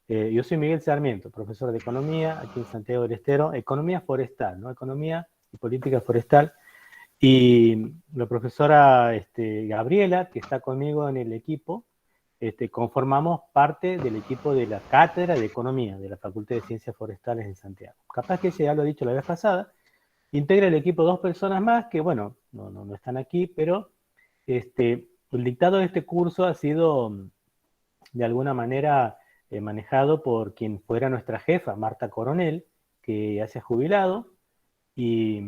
Yo soy Miguel Sarmiento, profesor de Economía aquí en Santiago del Estero, Economía Forestal, ¿no? Economía y Política Forestal. Y la profesora Gabriela, que está conmigo en el equipo, conformamos parte del equipo de la Cátedra de Economía de la Facultad de Ciencias Forestales en Santiago. Capaz que ella ya lo ha dicho la vez pasada, integra el equipo dos personas más que, bueno, no están aquí, pero el dictado de este curso ha sido de alguna manera manejado por quien fuera nuestra jefa, Marta Coronel, que ya se ha jubilado, y,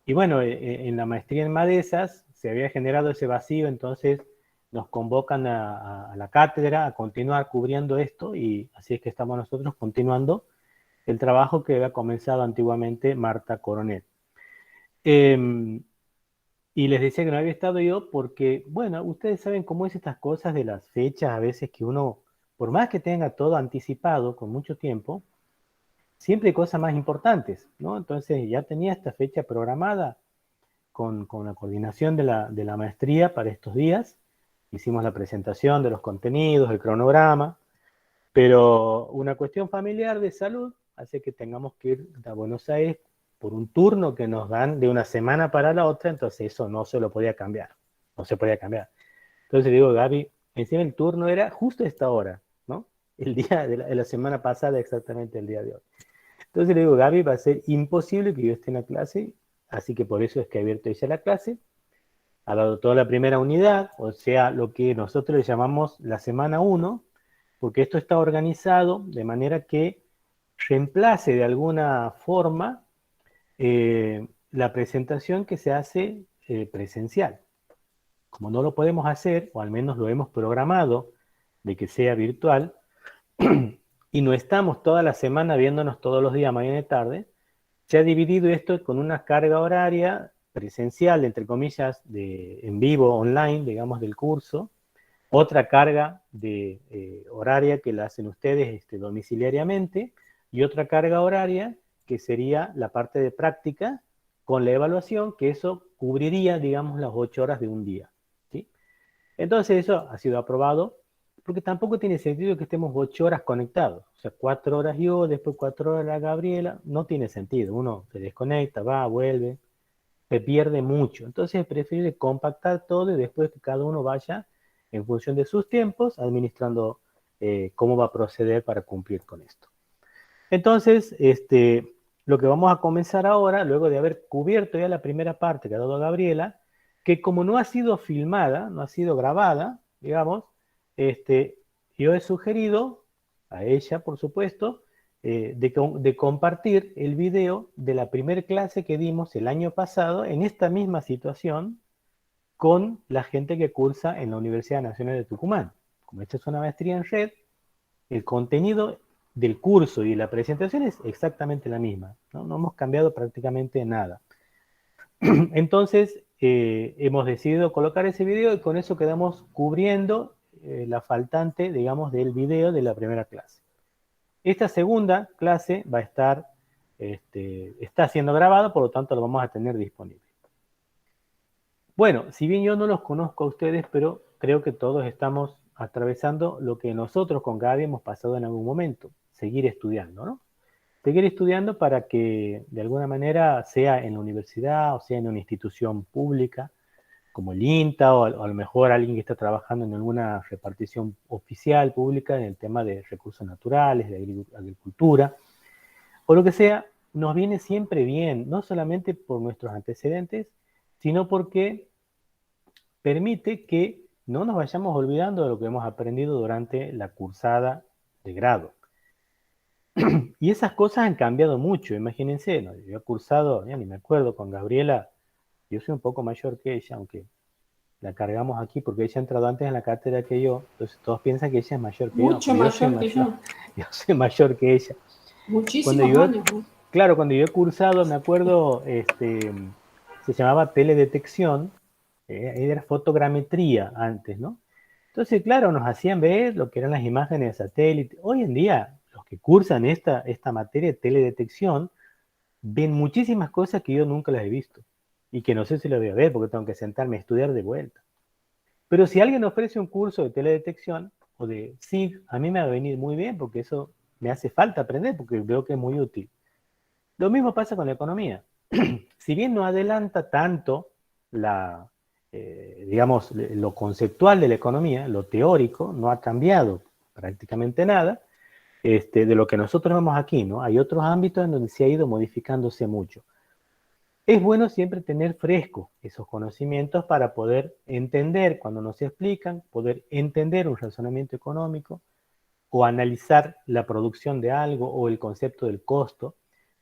y bueno, en la maestría en Madesas se había generado ese vacío, entonces nos convocan a la cátedra a continuar cubriendo esto, y así es que estamos nosotros continuando el trabajo que había comenzado antiguamente Marta Coronel. Y les decía que no había estado yo porque, bueno, ustedes saben cómo es estas cosas de las fechas, a veces que uno, por más que tenga todo anticipado con mucho tiempo, siempre hay cosas más importantes, ¿no? Entonces ya tenía esta fecha programada con la coordinación de la maestría para estos días. Hicimos la presentación de los contenidos, el cronograma, pero una cuestión familiar de salud hace que tengamos que ir a Buenos Aires por un turno que nos dan de una semana para la otra, entonces eso no se lo podía cambiar, no se podía cambiar. Entonces le digo, Gaby, encima el turno era justo a esta hora, ¿no? El día de la semana pasada, exactamente el día de hoy. Entonces le digo, Gaby, va a ser imposible que yo esté en la clase, así que por eso es que he abierto ella la clase, ha dado toda la primera unidad, o sea, lo que nosotros le llamamos la semana 1, porque esto está organizado de manera que reemplace de alguna forma la presentación que se hace presencial. Como no lo podemos hacer, o al menos lo hemos programado de que sea virtual, y no estamos toda la semana viéndonos todos los días, mañana y tarde, se ha dividido esto con una carga horaria presencial, entre comillas, en vivo, online, digamos, del curso, otra carga horaria que la hacen ustedes domiciliariamente, y otra carga horaria que sería la parte de práctica con la evaluación, que eso cubriría, digamos, las 8 horas de un día, ¿sí? Entonces eso ha sido aprobado, porque tampoco tiene sentido que estemos 8 horas conectados, o sea, 4 horas yo, después 4 horas la Gabriela, no tiene sentido, uno se desconecta, va, vuelve, se pierde mucho. Entonces es preferible compactar todo y después que cada uno vaya en función de sus tiempos, administrando cómo va a proceder para cumplir con esto. Entonces, lo que vamos a comenzar ahora, luego de haber cubierto ya la primera parte que ha dado Gabriela, que como no ha sido filmada, no ha sido grabada, digamos, yo he sugerido a ella, por supuesto, de compartir el video de la primera clase que dimos el año pasado en esta misma situación con la gente que cursa en la Universidad Nacional de Tucumán. Como esta es una maestría en red, el contenido del curso y la presentación es exactamente la misma, ¿no? No hemos cambiado prácticamente nada. Entonces, hemos decidido colocar ese video y con eso quedamos cubriendo la faltante, digamos, del video de la primera clase. Esta segunda clase va a estar, está siendo grabada, por lo tanto lo vamos a tener disponible. Bueno, si bien yo no los conozco a ustedes, pero creo que todos estamos atravesando lo que nosotros con Gaby hemos pasado en algún momento, seguir estudiando, ¿no? Seguir estudiando para que de alguna manera sea en la universidad o sea en una institución pública, como el INTA o a lo mejor alguien que está trabajando en alguna repartición oficial pública en el tema de recursos naturales, de agricultura, o lo que sea, nos viene siempre bien, no solamente por nuestros antecedentes, sino porque permite que no nos vayamos olvidando de lo que hemos aprendido durante la cursada de grado. Y esas cosas han cambiado mucho, imagínense, ¿no? Yo he cursado, ya ni me acuerdo, con Gabriela, yo soy un poco mayor que ella, aunque la cargamos aquí porque ella ha entrado antes en la cátedra que yo, entonces todos piensan que ella es mayor que yo, Mucho pero yo soy mayor que mayor, yo. yo soy mayor que ella. Cuando Muchísimos yo, años, ¿no? claro, cuando yo he cursado, me acuerdo, se llamaba teledetección, era fotogrametría antes, ¿no? Entonces, claro, nos hacían ver lo que eran las imágenes de satélite. Hoy en día, los que cursan esta materia de teledetección ven muchísimas cosas que yo nunca las he visto y que no sé si las voy a ver porque tengo que sentarme a estudiar de vuelta. Pero si alguien ofrece un curso de teledetección, o de sí, a mí me va a venir muy bien porque eso me hace falta aprender porque veo que es muy útil. Lo mismo pasa con la economía. Si bien no adelanta tanto la, digamos, lo conceptual de la economía, lo teórico, no ha cambiado prácticamente nada, de lo que nosotros vemos aquí, ¿no? Hay otros ámbitos en donde se ha ido modificándose mucho. Es bueno siempre tener fresco esos conocimientos para poder entender cuando nos explican, poder entender un razonamiento económico o analizar la producción de algo o el concepto del costo,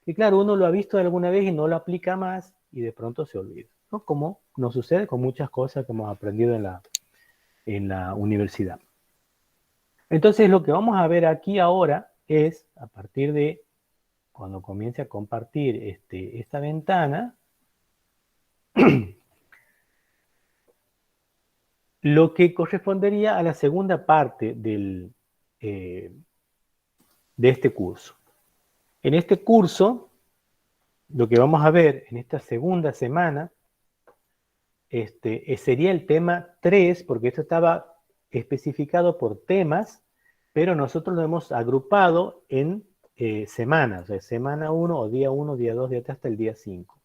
que claro, uno lo ha visto alguna vez y no lo aplica más y de pronto se olvida, ¿no? Como nos sucede con muchas cosas que hemos aprendido en la universidad. Entonces lo que vamos a ver aquí ahora es, a partir de cuando comience a compartir esta ventana, lo que correspondería a la segunda parte de este curso. En este curso, lo que vamos a ver en esta segunda semana sería el tema 3, porque esto estaba especificado por temas, pero nosotros lo hemos agrupado en semanas, o sea, semana 1 o día 1, día 2, día 3 hasta el día 5.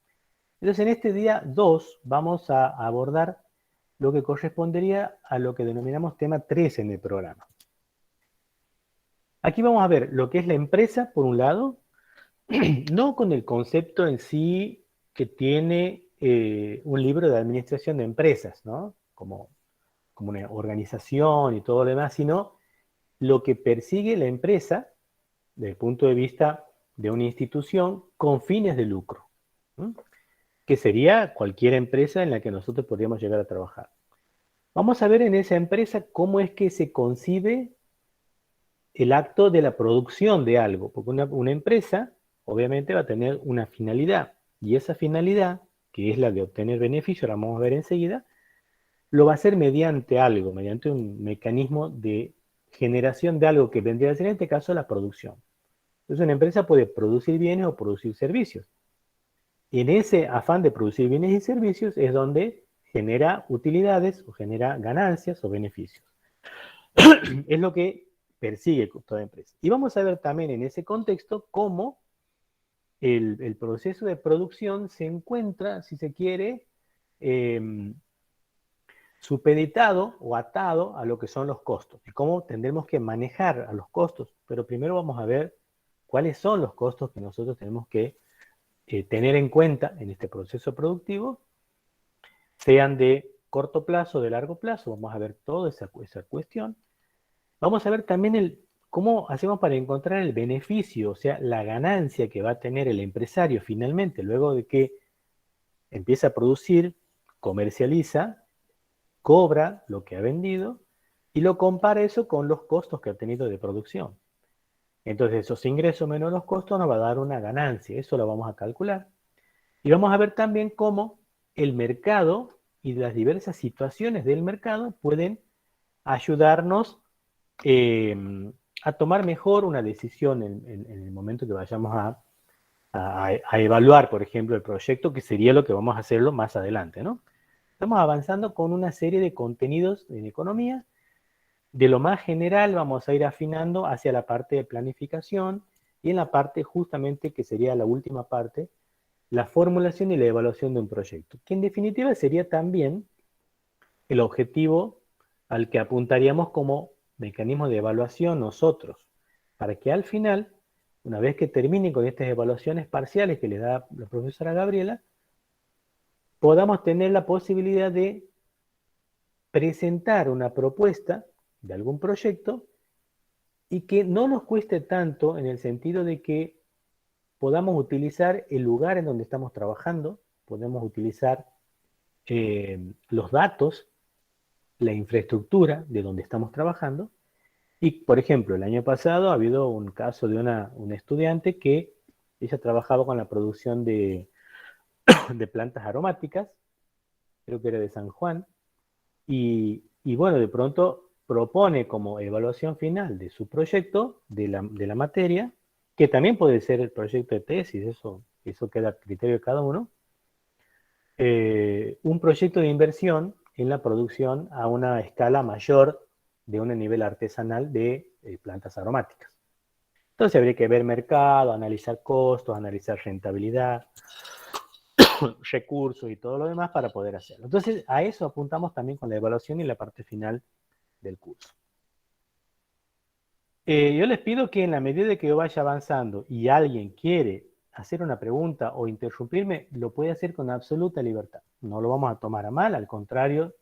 Entonces, en este día 2 vamos a abordar lo que correspondería a lo que denominamos tema 3 en el programa. Aquí vamos a ver lo que es la empresa, por un lado, no con el concepto en sí que tiene un libro de administración de empresas, ¿no? Como una organización y todo lo demás, sino lo que persigue la empresa desde el punto de vista de una institución con fines de lucro, ¿no? Que sería cualquier empresa en la que nosotros podríamos llegar a trabajar. Vamos a ver en esa empresa cómo es que se concibe el acto de la producción de algo, porque una empresa obviamente va a tener una finalidad, y esa finalidad, que es la de obtener beneficio, la vamos a ver enseguida, lo va a hacer mediante algo, mediante un mecanismo de generación de algo que vendría a ser en este caso la producción. Entonces una empresa puede producir bienes o producir servicios. Y en ese afán de producir bienes y servicios es donde genera utilidades o genera ganancias o beneficios. Es lo que persigue toda empresa. Y vamos a ver también en ese contexto cómo el proceso de producción se encuentra, si se quiere, supeditado o atado a lo que son los costos y cómo tendremos que manejar a los costos. Pero primero vamos a ver cuáles son los costos que nosotros tenemos que tener en cuenta en este proceso productivo, sean de corto plazo o de largo plazo. Vamos a ver toda esa cuestión. Vamos a ver también cómo hacemos para encontrar el beneficio, o sea, la ganancia que va a tener el empresario finalmente, luego de que empieza a producir, comercializa, cobra lo que ha vendido y lo compara eso con los costos que ha tenido de producción. Entonces, esos ingresos menos los costos nos va a dar una ganancia, eso lo vamos a calcular. Y vamos a ver también cómo el mercado y las diversas situaciones del mercado pueden ayudarnos a tomar mejor una decisión en el momento que vayamos a evaluar, por ejemplo, el proyecto, que sería lo que vamos a hacerlo más adelante, ¿no? Estamos avanzando con una serie de contenidos en economía. De lo más general vamos a ir afinando hacia la parte de planificación y en la parte justamente que sería la última parte, la formulación y la evaluación de un proyecto, que en definitiva sería también el objetivo al que apuntaríamos como mecanismo de evaluación nosotros, para que al final, una vez que termine con estas evaluaciones parciales que le da la profesora Gabriela, podamos tener la posibilidad de presentar una propuesta de algún proyecto y que no nos cueste tanto en el sentido de que podamos utilizar el lugar en donde estamos trabajando, podemos utilizar los datos, la infraestructura de donde estamos trabajando. Y, por ejemplo, el año pasado ha habido un caso de una estudiante que ella trabajaba con la producción de plantas aromáticas, creo que era de San Juan, y bueno, de pronto propone como evaluación final de su proyecto, de la materia, que también puede ser el proyecto de tesis, eso queda a criterio de cada uno, un proyecto de inversión en la producción a una escala mayor de un nivel artesanal de plantas aromáticas. Entonces habría que ver mercado, analizar costos, analizar rentabilidad, recursos y todo lo demás para poder hacerlo. Entonces a eso apuntamos también con la evaluación y la parte final del curso. Yo les pido que en la medida de que yo vaya avanzando y alguien quiere hacer una pregunta o interrumpirme, lo puede hacer con absoluta libertad. No lo vamos a tomar a mal, al contrario,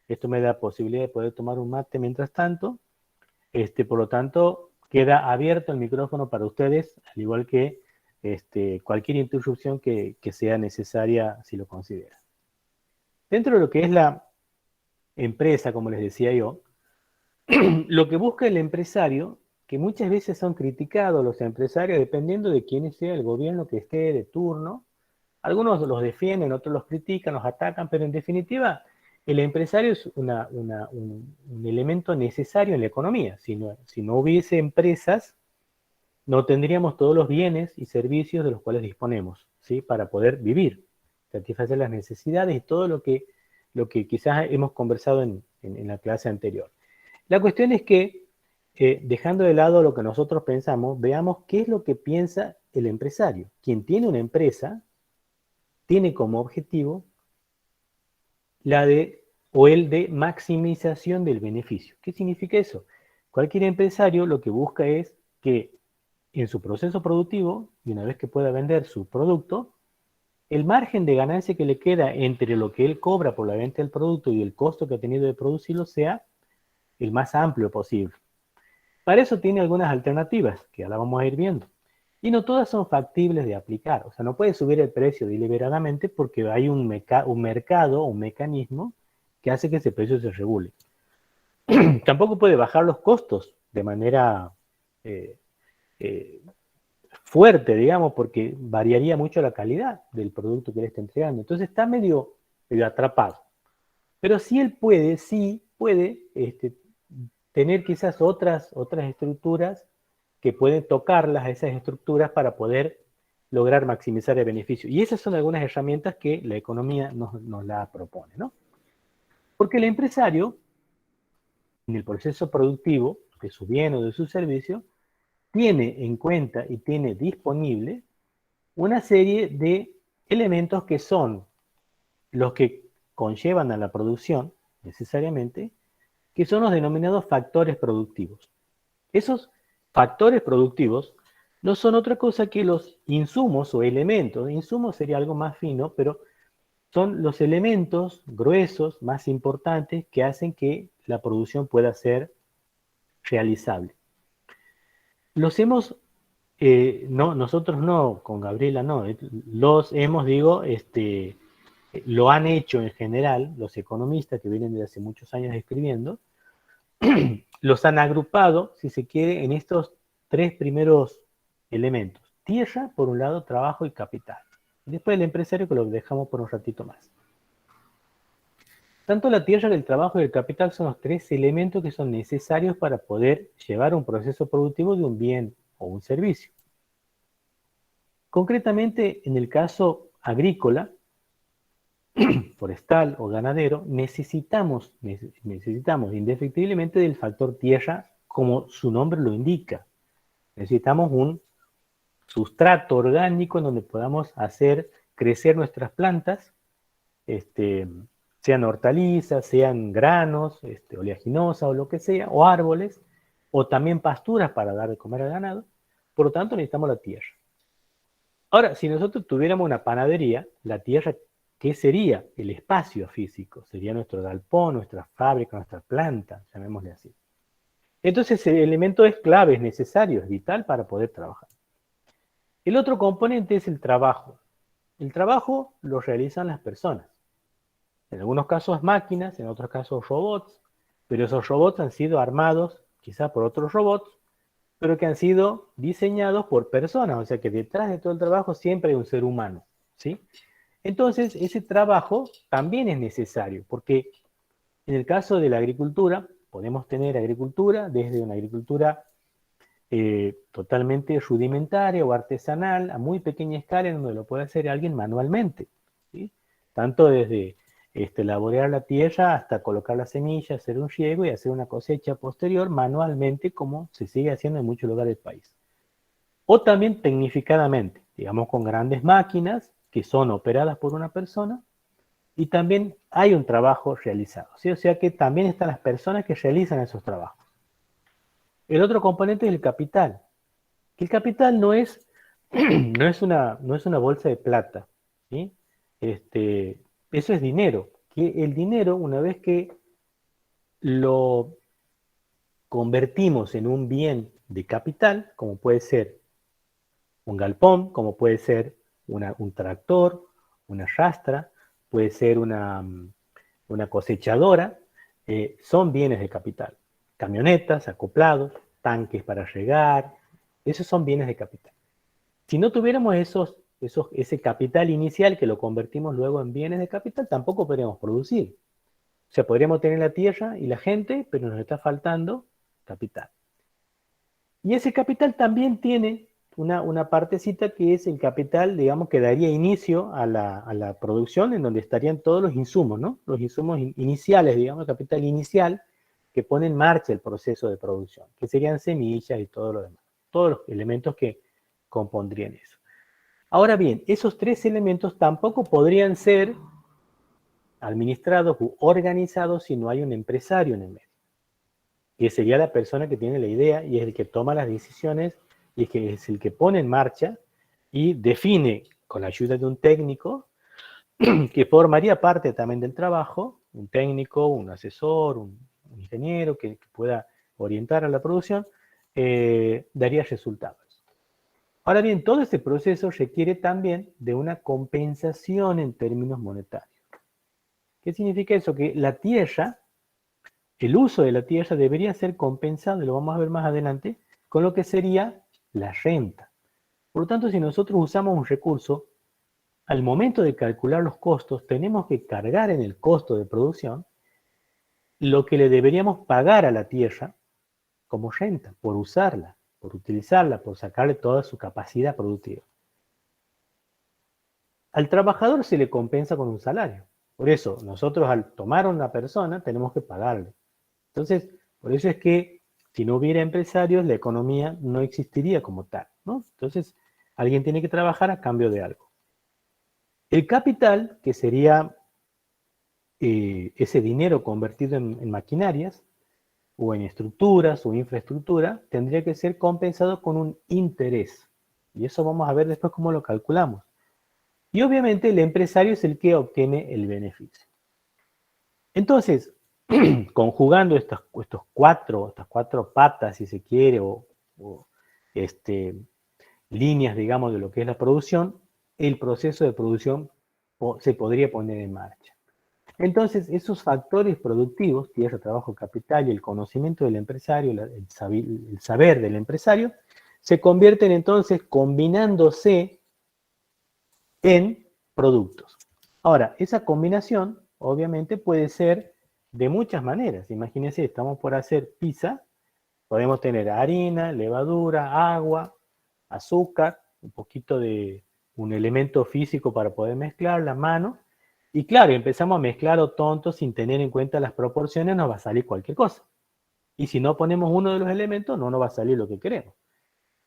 esto me da posibilidad de poder tomar un mate mientras tanto. Por lo tanto, queda abierto el micrófono para ustedes, al igual que cualquier interrupción que sea necesaria si lo consideran. Dentro de lo que es la empresa, como les decía yo, lo que busca el empresario, que muchas veces son criticados los empresarios dependiendo de quién sea el gobierno que esté de turno. Algunos los defienden, otros los critican, los atacan, pero en definitiva el empresario es un elemento necesario en la economía. Si no hubiese empresas, no tendríamos todos los bienes y servicios de los cuales disponemos, ¿sí? Para poder vivir, satisfacer las necesidades y todo lo que quizás hemos conversado en la clase anterior. La cuestión es que, dejando de lado lo que nosotros pensamos, veamos qué es lo que piensa el empresario. Quien tiene una empresa tiene como objetivo el de maximización del beneficio. ¿Qué significa eso? Cualquier empresario lo que busca es que en su proceso productivo, y una vez que pueda vender su producto, el margen de ganancia que le queda entre lo que él cobra por la venta del producto y el costo que ha tenido de producirlo sea el más amplio posible. Para eso tiene algunas alternativas, que ahora vamos a ir viendo. Y no todas son factibles de aplicar. O sea, no puede subir el precio deliberadamente porque hay un mercado, un mecanismo que hace que ese precio se regule. Tampoco puede bajar los costos de manera fuerte, digamos, porque variaría mucho la calidad del producto que le está entregando. Entonces está medio atrapado. Pero sí él puede tener quizás otras estructuras que pueden tocarlas a esas estructuras para poder lograr maximizar el beneficio. Y esas son algunas herramientas que la economía nos la propone, ¿no? Porque el empresario, en el proceso productivo de su bien o de su servicio, tiene en cuenta y tiene disponible una serie de elementos que son los que conllevan a la producción, necesariamente, que son los denominados factores productivos. Esos factores productivos no son otra cosa que los insumos o elementos. Insumos sería algo más fino, pero son los elementos gruesos, más importantes, que hacen que la producción pueda ser realizable. Los hemos, no, nosotros no, con Gabriela no, los hemos, lo han hecho en general, los economistas que vienen desde hace muchos años escribiendo, los han agrupado, si se quiere, en estos tres primeros elementos. Tierra, por un lado, trabajo y capital. Y después el empresario, que lo dejamos por un ratito más. Tanto la tierra, el trabajo y el capital son los tres elementos que son necesarios para poder llevar un proceso productivo de un bien o un servicio. Concretamente, en el caso agrícola, forestal o ganadero, necesitamos indefectiblemente del factor tierra, como su nombre lo indica. Necesitamos un sustrato orgánico en donde podamos hacer crecer nuestras plantas, sean hortalizas, sean granos, oleaginosas o lo que sea, o árboles, o también pasturas para dar de comer al ganado. Por lo tanto, necesitamos la tierra. Ahora, si nosotros tuviéramos una panadería, la tierra, ¿qué sería? El espacio físico. Sería nuestro galpón, nuestra fábrica, nuestra planta, llamémosle así. Entonces, el elemento es clave, es necesario, es vital para poder trabajar. El otro componente es el trabajo. El trabajo lo realizan las personas. En algunos casos máquinas, en otros casos robots, pero esos robots han sido armados quizás por otros robots, pero que han sido diseñados por personas, o sea que detrás de todo el trabajo siempre hay un ser humano, ¿sí? Entonces, ese trabajo también es necesario, porque en el caso de la agricultura, podemos tener agricultura desde una agricultura totalmente rudimentaria o artesanal, a muy pequeña escala, en donde lo puede hacer alguien manualmente, ¿sí? Tanto desde laborear la tierra hasta colocar la semilla, hacer un riego y hacer una cosecha posterior manualmente, como se sigue haciendo en muchos lugares del país. O también tecnificadamente, digamos con grandes máquinas que son operadas por una persona, y también hay un trabajo realizado, ¿sí? O sea que también están las personas que realizan esos trabajos. El otro componente es el capital. Que el capital no es, no es una bolsa de plata, ¿sí? Eso es dinero. Que el dinero, una vez que lo convertimos en un bien de capital, como puede ser un galpón, como puede ser un tractor, una rastra, puede ser una cosechadora, son bienes de capital. Camionetas, acoplados, tanques para regar, esos son bienes de capital. Si no tuviéramos ese capital inicial que lo convertimos luego en bienes de capital, tampoco podríamos producir. O sea, podríamos tener la tierra y la gente, pero nos está faltando capital. Y ese capital también tiene una partecita que es el capital, digamos, que daría inicio a la producción, en donde estarían todos los insumos, ¿no? Los insumos iniciales, digamos, el capital inicial que pone en marcha el proceso de producción, que serían semillas y todo lo demás, todos los elementos que compondrían eso. Ahora bien, esos tres elementos tampoco podrían ser administrados u organizados si no hay un empresario en el medio, que sería la persona que tiene la idea y es el que toma las decisiones y es el que pone en marcha y define con la ayuda de un técnico que formaría parte también del trabajo, un técnico, un asesor, un ingeniero que pueda orientar a la producción, daría resultados. Ahora bien, todo este proceso requiere también de una compensación en términos monetarios. ¿Qué significa eso? Que la tierra, el uso de la tierra debería ser compensado, y lo vamos a ver más adelante, con lo que sería la renta. Por lo tanto, si nosotros usamos un recurso, al momento de calcular los costos, tenemos que cargar en el costo de producción lo que le deberíamos pagar a la tierra como renta, por usarla, por utilizarla, por sacarle toda su capacidad productiva. Al trabajador se le compensa con un salario. Por eso, nosotros al tomar a una persona tenemos que pagarle. Entonces, por eso es que si no hubiera empresarios, la economía no existiría como tal, ¿no? Entonces, alguien tiene que trabajar a cambio de algo. El capital, que sería ese dinero convertido en maquinarias, o en estructuras o infraestructura, tendría que ser compensado con un interés. Y eso vamos a ver después cómo lo calculamos. Y obviamente el empresario es el que obtiene el beneficio. Entonces, conjugando estas cuatro patas, si se quiere, o líneas, digamos, de lo que es la producción, el proceso de producción se podría poner en marcha. Entonces, esos factores productivos, tierra, trabajo, capital y el conocimiento del empresario, el saber del empresario, se convierten entonces combinándose en productos. Ahora, esa combinación obviamente puede ser de muchas maneras. Imagínense, estamos por hacer pizza, podemos tener harina, levadura, agua, azúcar, un poquito de un elemento físico para poder mezclar, la mano. Y claro, empezamos a mezclar o tonto sin tener en cuenta las proporciones, nos va a salir cualquier cosa. Y si no ponemos uno de los elementos, no nos va a salir lo que queremos.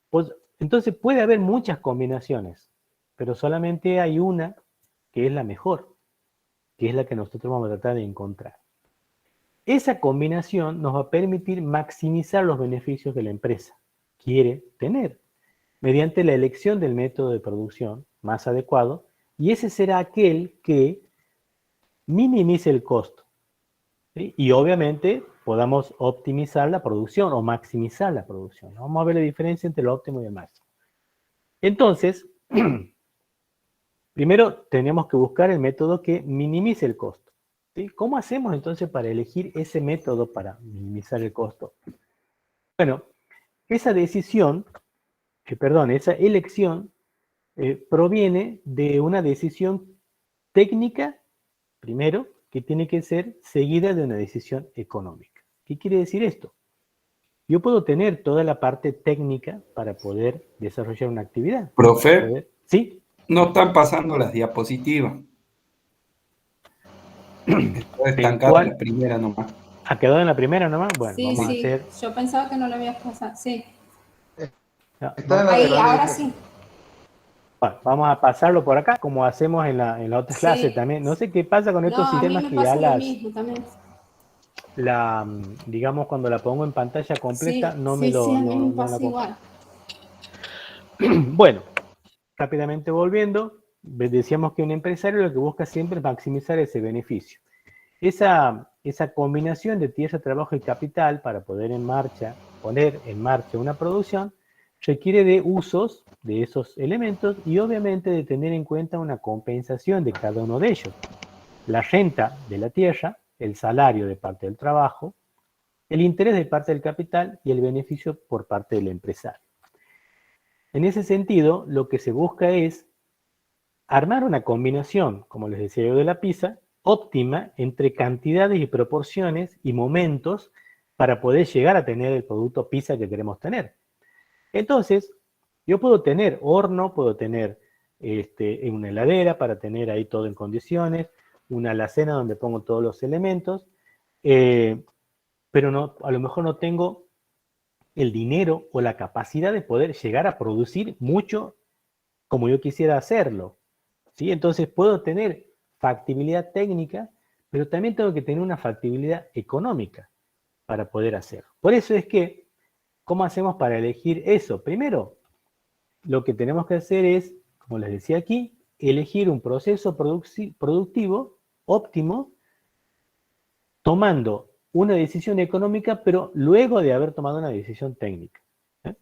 Pues, entonces puede haber muchas combinaciones, pero solamente hay una que es la mejor, que es la que nosotros vamos a tratar de encontrar. Esa combinación nos va a permitir maximizar los beneficios que la empresa quiere tener, mediante la elección del método de producción más adecuado, y ese será aquel que minimice el costo, ¿sí? Y obviamente podamos optimizar la producción o maximizar la producción. Vamos a ver la diferencia entre lo óptimo y el máximo. Entonces, primero tenemos que buscar el método que minimice el costo, ¿sí? ¿Cómo hacemos entonces para elegir ese método para minimizar el costo? Bueno, esa decisión, esa elección proviene de una decisión técnica, primero, que tiene que ser seguida de una decisión económica. ¿Qué quiere decir esto? Yo puedo tener toda la parte técnica para poder desarrollar una actividad. Profe, ¿Sí? no están pasando las diapositivas. Quedó estancado en la primera nomás. ¿Ha quedado en la primera nomás? Bueno, Sí, vamos a sí. hacer... Yo pensaba que no lo habías pasado. Sí. no, Está en la Ahí, segunda ahora edición. sí. bueno, vamos a pasarlo por acá, como hacemos en la otra clase Sí. también. No sé qué pasa con No, estos a mí sistemas me que ya pasa lo mismo también. digamos, cuando la pongo en pantalla completa, Sí, no me sí, sí, lo, a mí me no la pasa compro. igual. Bueno, rápidamente volviendo, decíamos que un empresario lo que busca siempre es maximizar ese beneficio. Esa combinación de tierra, trabajo y capital para poner en marcha una producción requiere de usos de esos elementos y obviamente de tener en cuenta una compensación de cada uno de ellos. La renta de la tierra, el salario de parte del trabajo, el interés de parte del capital y el beneficio por parte del empresario. En ese sentido, lo que se busca es armar una combinación, como les decía yo, de la pizza, óptima entre cantidades y proporciones y momentos para poder llegar a tener el producto pizza que queremos tener. Entonces, yo puedo tener horno, puedo tener una heladera para tener ahí todo en condiciones, una alacena donde pongo todos los elementos, pero no, a lo mejor no tengo el dinero o la capacidad de poder llegar a producir mucho como yo quisiera hacerlo. ¿Sí? Entonces puedo tener factibilidad técnica, pero también tengo que tener una factibilidad económica para poder hacerlo. Por eso es que, ¿cómo hacemos para elegir eso? Primero, lo que tenemos que hacer es, como les decía aquí, elegir un proceso productivo óptimo, tomando una decisión económica, pero luego de haber tomado una decisión técnica.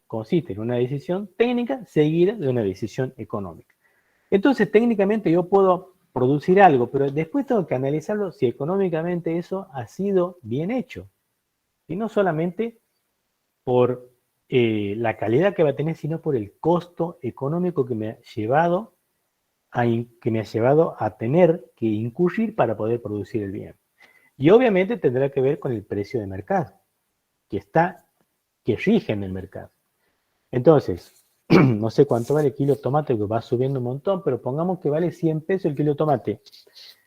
Consiste en una decisión técnica seguida de una decisión económica. Entonces, técnicamente yo puedo producir algo, pero después tengo que analizarlo si económicamente eso ha sido bien hecho. Y no solamente por la calidad que va a tener, sino por el costo económico que me ha llevado a tener que incurrir para poder producir el bien. Y obviamente tendrá que ver con el precio de mercado, que rige en el mercado. Entonces, no sé cuánto vale el kilo de tomate, que va subiendo un montón, pero pongamos que vale 100 pesos el kilo de tomate.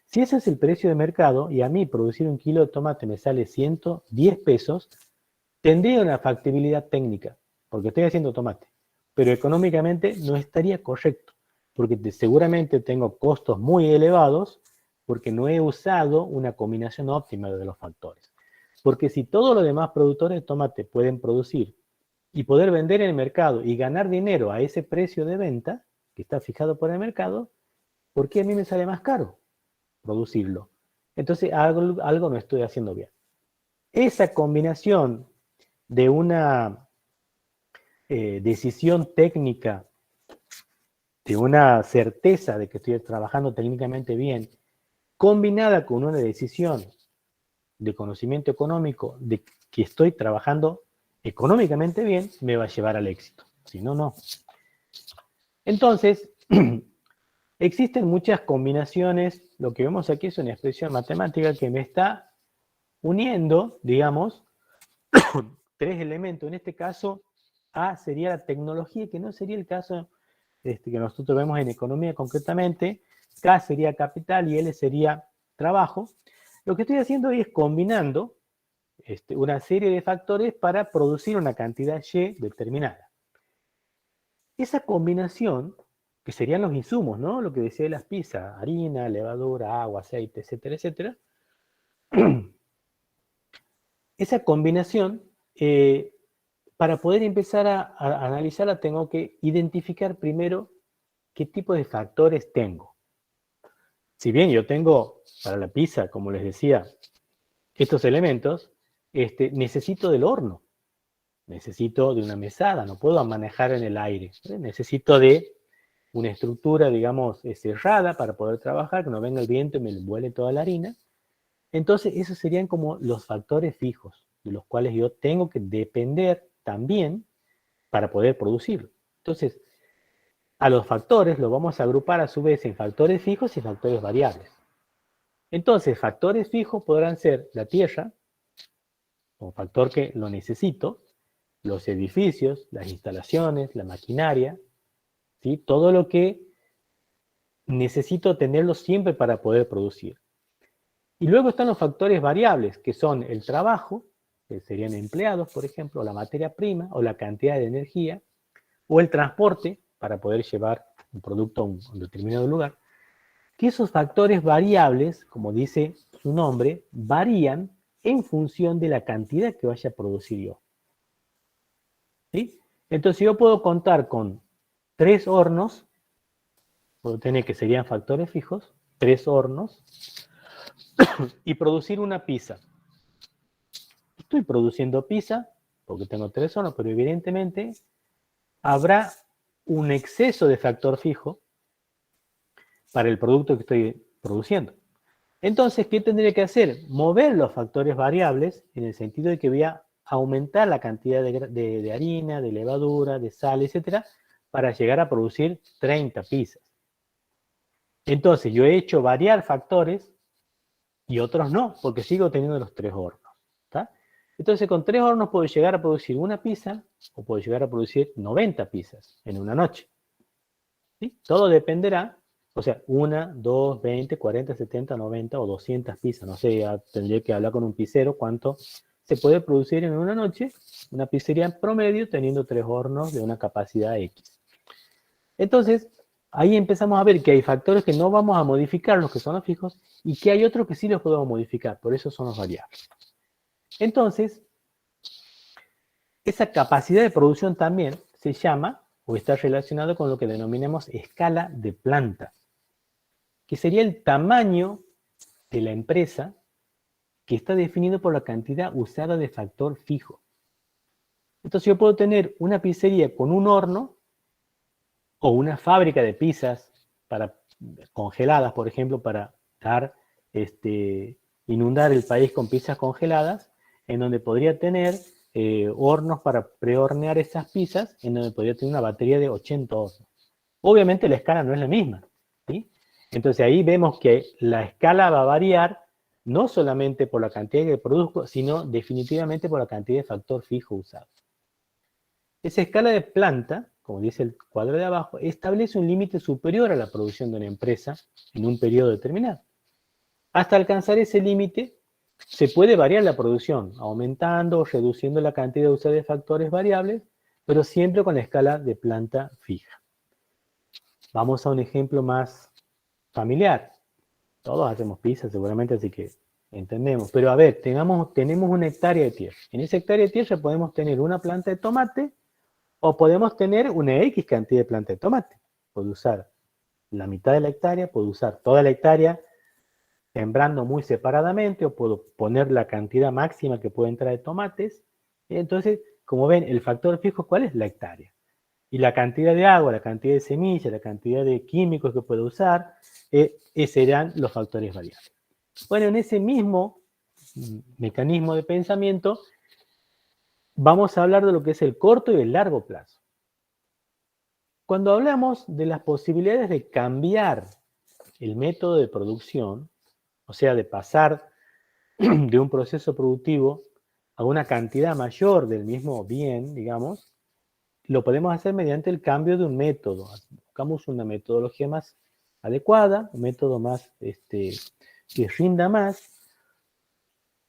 Si ese es el precio de mercado y a mí producir un kilo de tomate me sale 110 pesos, tendría una factibilidad técnica, porque estoy haciendo tomate, pero económicamente no estaría correcto, porque seguramente tengo costos muy elevados porque no he usado una combinación óptima de los factores. Porque si todos los demás productores de tomate pueden producir y poder vender en el mercado y ganar dinero a ese precio de venta que está fijado por el mercado, ¿por qué a mí me sale más caro producirlo? Entonces algo no estoy haciendo bien. Esa combinación de una decisión técnica, de una certeza de que estoy trabajando técnicamente bien, combinada con una decisión de conocimiento económico de que estoy trabajando económicamente bien, me va a llevar al éxito. Si no, no. Entonces, existen muchas combinaciones. Lo que vemos aquí es una expresión matemática que me está uniendo, digamos, tres elementos. En este caso, A sería la tecnología, que no sería el caso que nosotros vemos en economía concretamente. K sería capital y L sería trabajo. Lo que estoy haciendo hoy es combinando una serie de factores para producir una cantidad Y determinada. Esa combinación, que serían los insumos, ¿no? Lo que decía de las pizzas, harina, levadura, agua, aceite, etcétera, etcétera. Esa combinación, para poder empezar a analizarla, tengo que identificar primero qué tipo de factores tengo. Si bien yo tengo para la pizza, como les decía, estos elementos, necesito del horno, necesito de una mesada, no puedo manejar en el aire, necesito de una estructura, digamos, cerrada para poder trabajar, que no venga el viento y me vuele toda la harina. Entonces, esos serían como los factores fijos, de los cuales yo tengo que depender también para poder producirlo. Entonces, a los factores los vamos a agrupar a su vez en factores fijos y factores variables. Entonces, factores fijos podrán ser la tierra, como factor que lo necesito, los edificios, las instalaciones, la maquinaria, ¿sí? Todo lo que necesito tenerlo siempre para poder producir. Y luego están los factores variables, que son el trabajo, que serían empleados, por ejemplo, o la materia prima, o la cantidad de energía, o el transporte, para poder llevar un producto a un determinado lugar, que esos factores variables, como dice su nombre, varían en función de la cantidad que vaya a producir yo. ¿Sí? Entonces yo puedo contar con 3 hornos, puedo tener que serían factores fijos, 3 hornos, y producir una pizza. Estoy produciendo pizza, porque tengo 3 hornos, pero evidentemente habrá un exceso de factor fijo para el producto que estoy produciendo. Entonces, ¿qué tendría que hacer? Mover los factores variables en el sentido de que voy a aumentar la cantidad de harina, de levadura, de sal, etcétera, para llegar a producir 30 pizzas. Entonces, yo he hecho variar factores y otros no, porque sigo teniendo los 3 hornos. ¿Está? Entonces, con 3 hornos puedo llegar a producir una pizza o puedo llegar a producir 90 pizzas en una noche. ¿Sí? Todo dependerá. O sea, 1, 2, 20, 40, 70, 90 o 200 pizzas. No sé, ya tendría que hablar con un pizzero cuánto se puede producir en una noche. Una pizzería en promedio teniendo 3 hornos de una capacidad X. Entonces, ahí empezamos a ver que hay factores que no vamos a modificar, los que son los fijos, y que hay otros que sí los podemos modificar. Por eso son los variables. Entonces, esa capacidad de producción también se llama o está relacionado con lo que denominamos escala de planta, que sería el tamaño de la empresa que está definido por la cantidad usada de factor fijo. Entonces yo puedo tener una pizzería con un horno o una fábrica de pizzas congeladas, por ejemplo, para inundar el país con pizzas congeladas, en donde podría tener hornos para prehornear esas pizzas, en donde podría tener una batería de 80 hornos. Obviamente la escala no es la misma, ¿sí? Entonces ahí vemos que la escala va a variar no solamente por la cantidad que produzco, sino definitivamente por la cantidad de factor fijo usado. Esa escala de planta, como dice el cuadro de abajo, establece un límite superior a la producción de una empresa en un periodo determinado. Hasta alcanzar ese límite, se puede variar la producción, aumentando o reduciendo la cantidad usada de factores variables, pero siempre con la escala de planta fija. Vamos a un ejemplo más familiar. Todos hacemos pizza seguramente, así que entendemos. Pero a ver, tenemos una hectárea de tierra. En esa hectárea de tierra podemos tener una planta de tomate o podemos tener una X cantidad de planta de tomate. Puedo usar la mitad de la hectárea, puedo usar toda la hectárea sembrando muy separadamente o puedo poner la cantidad máxima que puede entrar de tomates. Entonces, como ven, el factor fijo, ¿cuál es? La hectárea. Y la cantidad de agua, la cantidad de semillas, la cantidad de químicos que puedo usar, serán los factores variables. Bueno, en ese mismo mecanismo de pensamiento, vamos a hablar de lo que es el corto y el largo plazo. Cuando hablamos de las posibilidades de cambiar el método de producción, o sea, de pasar de un proceso productivo a una cantidad mayor del mismo bien, digamos, lo podemos hacer mediante el cambio de un método. Buscamos una metodología más adecuada, un método más que rinda más,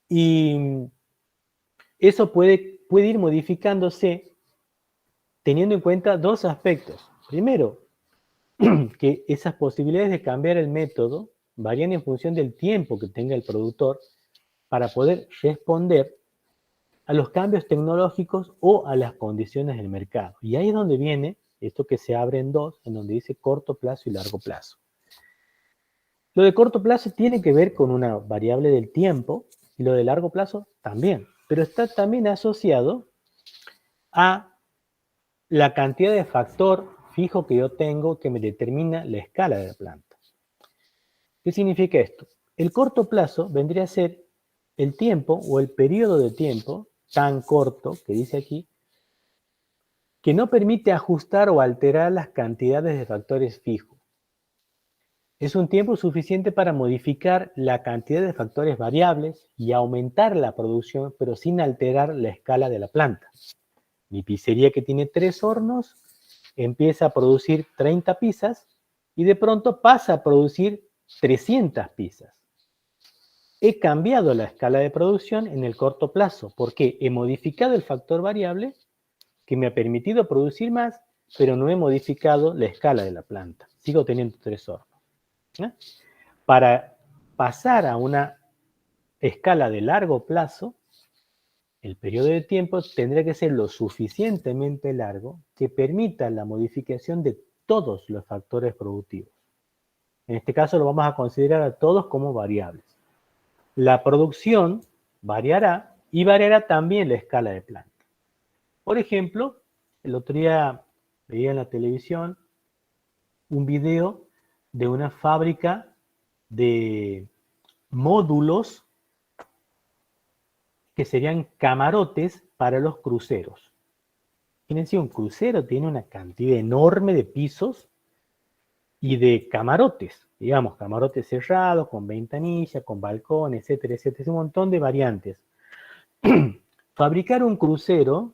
y eso puede ir modificándose teniendo en cuenta 2 aspectos. Primero, que esas posibilidades de cambiar el método varían en función del tiempo que tenga el productor para poder responder a los cambios tecnológicos o a las condiciones del mercado. Y ahí es donde viene esto que se abre en 2, en donde dice corto plazo y largo plazo. Lo de corto plazo tiene que ver con una variable del tiempo y lo de largo plazo también, pero está también asociado a la cantidad de factor fijo que yo tengo que me determina la escala de la planta. ¿Qué significa esto? El corto plazo vendría a ser el tiempo o el periodo de tiempo tan corto que dice aquí, que no permite ajustar o alterar las cantidades de factores fijos. Es un tiempo suficiente para modificar la cantidad de factores variables y aumentar la producción, pero sin alterar la escala de la planta. Mi pizzería, que tiene 3 hornos, empieza a producir 30 pizzas y de pronto pasa a producir 300 pizzas. he cambiado la escala de producción en el corto plazo, porque he modificado el factor variable que me ha permitido producir más, pero no he modificado la escala de la planta. Sigo teniendo 3 hornos. Para pasar a una escala de largo plazo, el periodo de tiempo tendría que ser lo suficientemente largo que permita la modificación de todos los factores productivos. En este caso lo vamos a considerar a todos como variables. La producción variará y variará también la escala de planta. Por ejemplo, el otro día veía en la televisión un video de una fábrica de módulos que serían camarotes para los cruceros. Fíjense, un crucero tiene una cantidad enorme de pisos y de camarotes, digamos, camarotes cerrados, con ventanilla, con balcón, etcétera, etcétera, un montón de variantes. Fabricar un crucero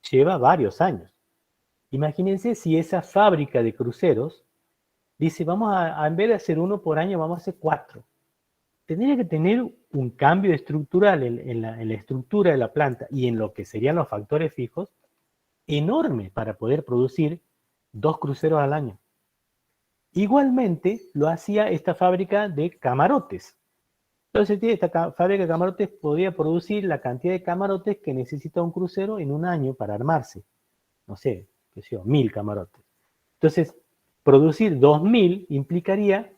lleva varios años. Imagínense si esa fábrica de cruceros dice, vamos a en vez de hacer 1 por año, vamos a hacer 4. Tendría que tener un cambio estructural en la estructura de la planta y en lo que serían los factores fijos enorme para poder producir 2 cruceros al año. Igualmente lo hacía esta fábrica de camarotes. Entonces esta fábrica de camarotes podía producir la cantidad de camarotes que necesita un crucero en un año para armarse. No sé, qué sé yo, 1000 camarotes. Entonces, producir 2000 implicaría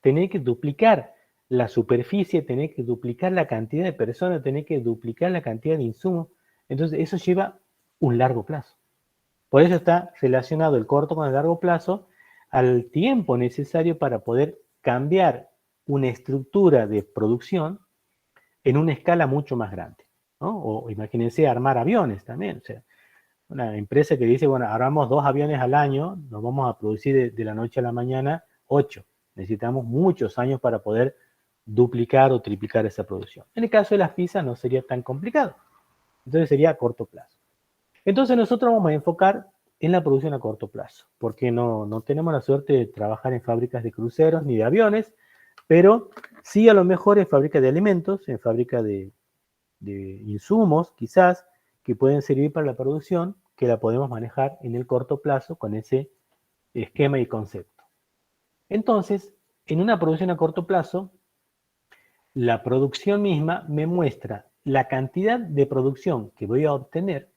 tener que duplicar la superficie, tener que duplicar la cantidad de personas, tener que duplicar la cantidad de insumos. Entonces, eso lleva un largo plazo. Por eso está relacionado el corto con el largo plazo al tiempo necesario para poder cambiar una estructura de producción en una escala mucho más grande, ¿no? O imagínense armar aviones también. O sea, una empresa que dice, bueno, armamos 2 aviones al año, nos vamos a producir de la noche a la mañana 8. Necesitamos muchos años para poder duplicar o triplicar esa producción. En el caso de las pizzas no sería tan complicado. Entonces sería a corto plazo. Entonces nosotros vamos a enfocar en la producción a corto plazo, porque no tenemos la suerte de trabajar en fábricas de cruceros ni de aviones, pero sí a lo mejor en fábricas de alimentos, en fábricas de insumos, quizás, que pueden servir para la producción, que la podemos manejar en el corto plazo con ese esquema y concepto. Entonces, en una producción a corto plazo, la producción misma me muestra la cantidad de producción que voy a obtener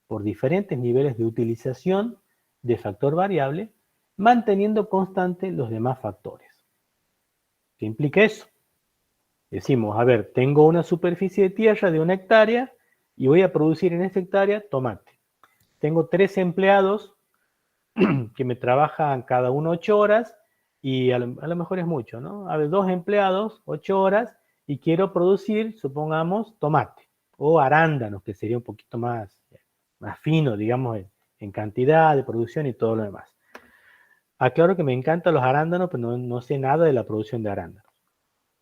por diferentes niveles de utilización de factor variable, manteniendo constante los demás factores. ¿Qué implica eso? Decimos, a ver, tengo una superficie de tierra de 1 hectárea y voy a producir en esa hectárea tomate. Tengo 3 empleados que me trabajan cada uno 8 horas y a lo mejor es mucho, ¿no? A ver, 2 empleados, 8 horas y quiero producir, supongamos, tomate o arándanos, que sería un poquito más fino, digamos, en cantidad de producción y todo lo demás. Aclaro que me encantan los arándanos, pero no sé nada de la producción de arándanos.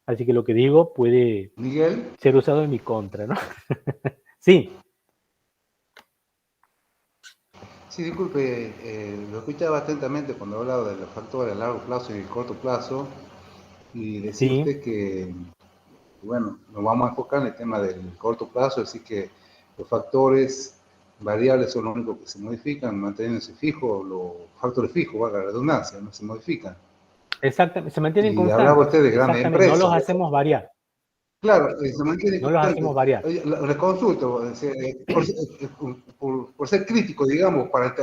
Así que lo que digo puede Miguel, ser usado en mi contra, ¿no? Sí. Sí, disculpe, lo escuchaba atentamente cuando hablaba de los factores a largo plazo y el corto plazo, y decía Sí. usted que, bueno, nos vamos a enfocar en el tema del corto plazo, así que los factores variables son los únicos que se modifican, manteniéndose fijos, los factores fijos, valga la redundancia, no se modifican. Exactamente, se mantienen Y constantes. hablaba usted de grandes Exactamente, empresas. no los hacemos variar. Claro, se mantiene No los hacemos variar. Le consulto, por ser crítico, digamos, para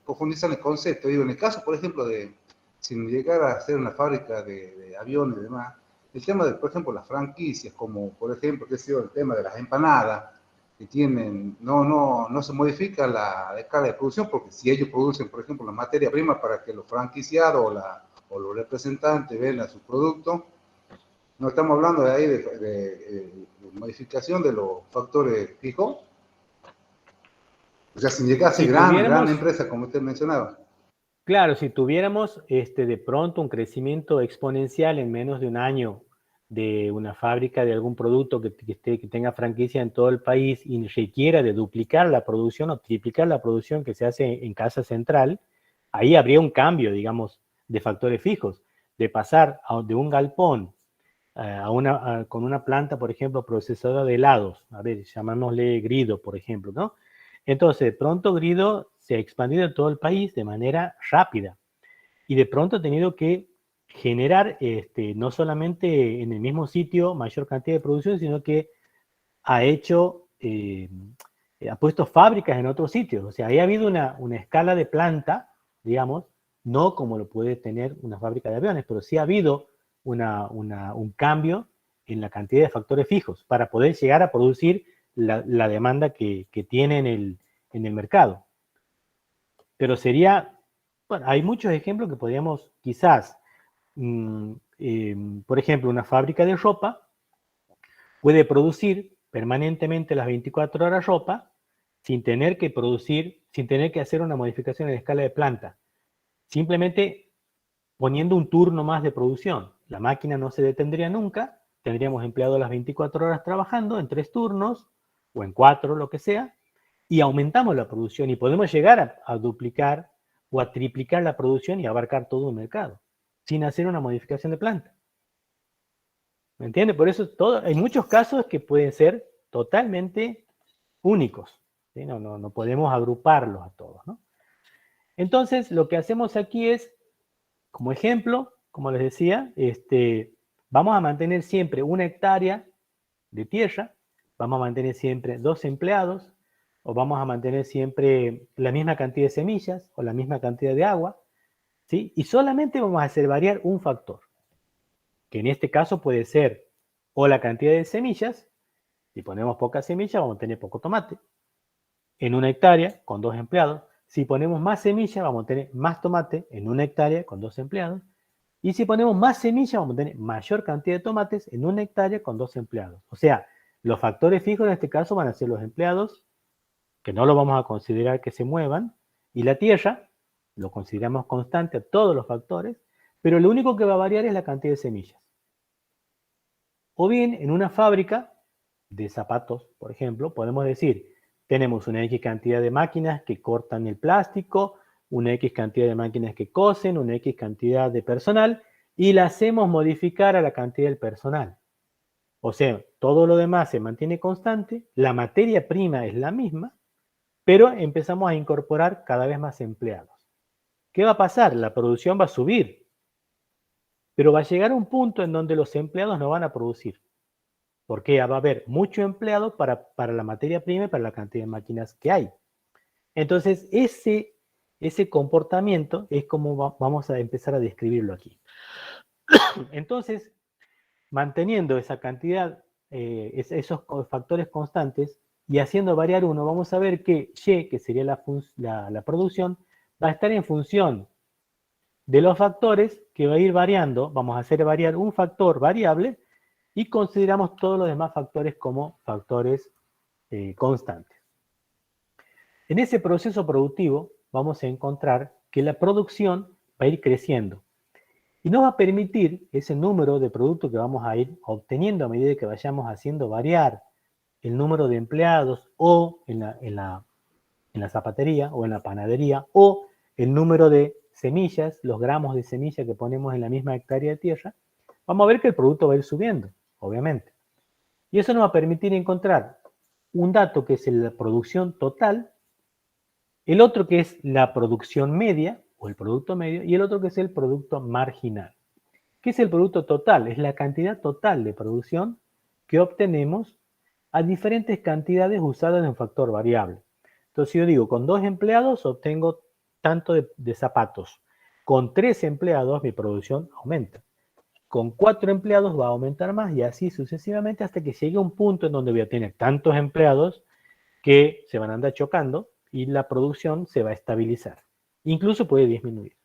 profundizar en el concepto. Digo, en el caso, por ejemplo, de si llegara a ser una fábrica de aviones y demás, el tema de, por ejemplo, las franquicias, como por ejemplo, qué sé yo, el tema de las empanadas, que tienen, no se modifica la escala de producción, porque si ellos producen, por ejemplo, la materia prima para que los franquiciados o los representantes vendan sus productos, no estamos hablando de ahí de modificación de los factores fijos. O sea, si llegase gran empresa, como usted mencionaba. Claro, si tuviéramos de pronto un crecimiento exponencial en menos de un año de una fábrica de algún producto que tenga franquicia en todo el país y requiera de duplicar la producción o triplicar la producción que se hace en casa central, ahí habría un cambio, digamos, de factores fijos, de pasar de un galpón con una planta, por ejemplo, procesadora de helados, a ver, llamámosle Grido, por ejemplo, ¿no? Entonces, de pronto Grido se ha expandido en todo el país de manera rápida y de pronto ha tenido que generar, no solamente en el mismo sitio mayor cantidad de producción, sino que ha hecho, ha puesto fábricas en otros sitios. O sea, ahí ha habido una escala de planta, digamos, no como lo puede tener una fábrica de aviones, pero sí ha habido un cambio en la cantidad de factores fijos para poder llegar a producir la demanda que tiene en el mercado. Pero sería, bueno, hay muchos ejemplos que podríamos quizás, por ejemplo, una fábrica de ropa puede producir permanentemente las 24 horas ropa sin tener que producir, sin tener que hacer una modificación en la escala de planta. Simplemente poniendo un turno más de producción. La máquina no se detendría nunca, tendríamos empleados las 24 horas trabajando en 3 turnos o en 4, lo que sea, y aumentamos la producción y podemos llegar a duplicar o a triplicar la producción y abarcar todo un mercado sin hacer una modificación de planta. ¿Me entiende? Por eso hay muchos casos que pueden ser totalmente únicos, ¿sí? No podemos agruparlos a todos, ¿no? Entonces, lo que hacemos aquí es, como ejemplo, como les decía, vamos a mantener siempre 1 hectárea de tierra, vamos a mantener siempre 2 empleados, o vamos a mantener siempre la misma cantidad de semillas, o la misma cantidad de agua, ¿sí? Y solamente vamos a hacer variar un factor, que en este caso puede ser o la cantidad de semillas. Si ponemos pocas semillas, vamos a tener poco tomate. En 1 hectárea, con 2 empleados. Si ponemos más semillas, vamos a tener más tomate en 1 hectárea con 2 empleados. Y si ponemos más semillas, vamos a tener mayor cantidad de tomates en 1 hectárea con 2 empleados. O sea, los factores fijos en este caso van a ser los empleados, que no lo vamos a considerar que se muevan, y la tierra, lo consideramos constante a todos los factores, pero lo único que va a variar es la cantidad de semillas. O bien, en una fábrica de zapatos, por ejemplo, podemos decir, tenemos una X cantidad de máquinas que cortan el plástico, una X cantidad de máquinas que cosen, una X cantidad de personal, y la hacemos modificar a la cantidad del personal. O sea, todo lo demás se mantiene constante, la materia prima es la misma, pero empezamos a incorporar cada vez más empleados. ¿Qué va a pasar? La producción va a subir, pero va a llegar a un punto en donde los empleados no van a producir, porque va a haber mucho empleado para la materia prima y para la cantidad de máquinas que hay. Entonces, ese comportamiento es como vamos a empezar a describirlo aquí. Entonces, manteniendo esa cantidad, esos factores constantes y haciendo variar uno, vamos a ver que Y, que sería la producción, va a estar en función de los factores que va a ir variando. Vamos a hacer variar un factor variable y consideramos todos los demás factores como factores constantes. En ese proceso productivo vamos a encontrar que la producción va a ir creciendo y nos va a permitir ese número de productos que vamos a ir obteniendo a medida que vayamos haciendo variar el número de empleados o en la zapatería o en la panadería o el número de semillas, los gramos de semilla que ponemos en la misma hectárea de tierra. Vamos a ver que el producto va a ir subiendo, obviamente. Y eso nos va a permitir encontrar un dato que es la producción total, el otro que es la producción media o el producto medio y el otro que es el producto marginal. ¿Qué es el producto total? Es la cantidad total de producción que obtenemos a diferentes cantidades usadas en un factor variable. Entonces, si yo digo, con 2 empleados obtengo tanto de zapatos. Con 3 empleados mi producción aumenta. Con 4 empleados va a aumentar más y así sucesivamente hasta que llegue un punto en donde voy a tener tantos empleados que se van a andar chocando y la producción se va a estabilizar. Incluso puede disminuir.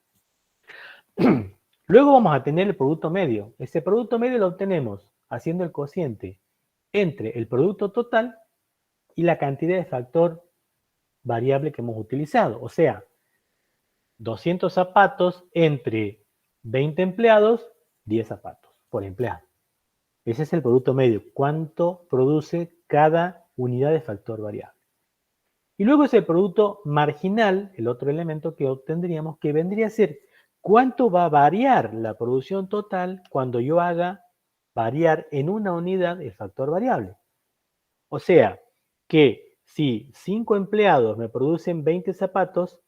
Luego vamos a tener el producto medio. Ese producto medio lo obtenemos haciendo el cociente entre el producto total y la cantidad de factor variable que hemos utilizado. O sea, 200 zapatos entre 20 empleados, 10 zapatos por empleado. Ese es el producto medio. ¿Cuánto produce cada unidad de factor variable? Y luego es el producto marginal, el otro elemento que obtendríamos, que vendría a ser cuánto va a variar la producción total cuando yo haga variar en una unidad el factor variable. O sea, que si 5 empleados me producen 20 zapatos,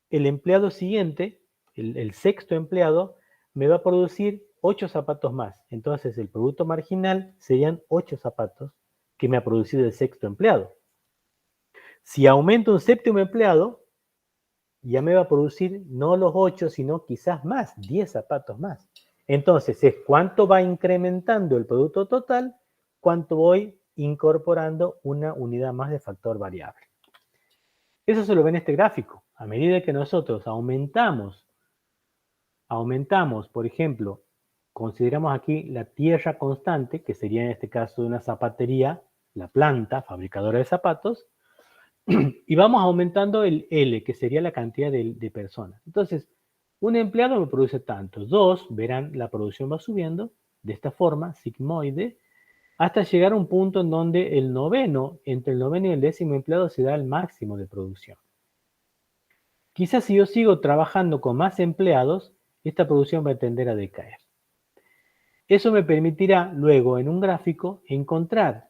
el empleado siguiente, el sexto empleado, me va a producir 8 zapatos más. Entonces el producto marginal serían 8 zapatos que me ha producido el sexto empleado. Si aumento un séptimo empleado, ya me va a producir no los 8, sino quizás más, 10 zapatos más. Entonces es cuánto va incrementando el producto total, cuánto voy incorporando una unidad más de factor variable. Eso se lo ve en este gráfico. A medida que nosotros aumentamos, por ejemplo, consideramos aquí la tierra constante, que sería en este caso de una zapatería, la planta fabricadora de zapatos, y vamos aumentando el L, que sería la cantidad de personas. Entonces, un empleado me produce tanto, 2, verán, la producción va subiendo de esta forma, sigmoide, hasta llegar a un punto en donde entre el noveno y el décimo empleado se da el máximo de producción. Quizás si yo sigo trabajando con más empleados, esta producción va a tender a decaer. Eso me permitirá luego en un gráfico encontrar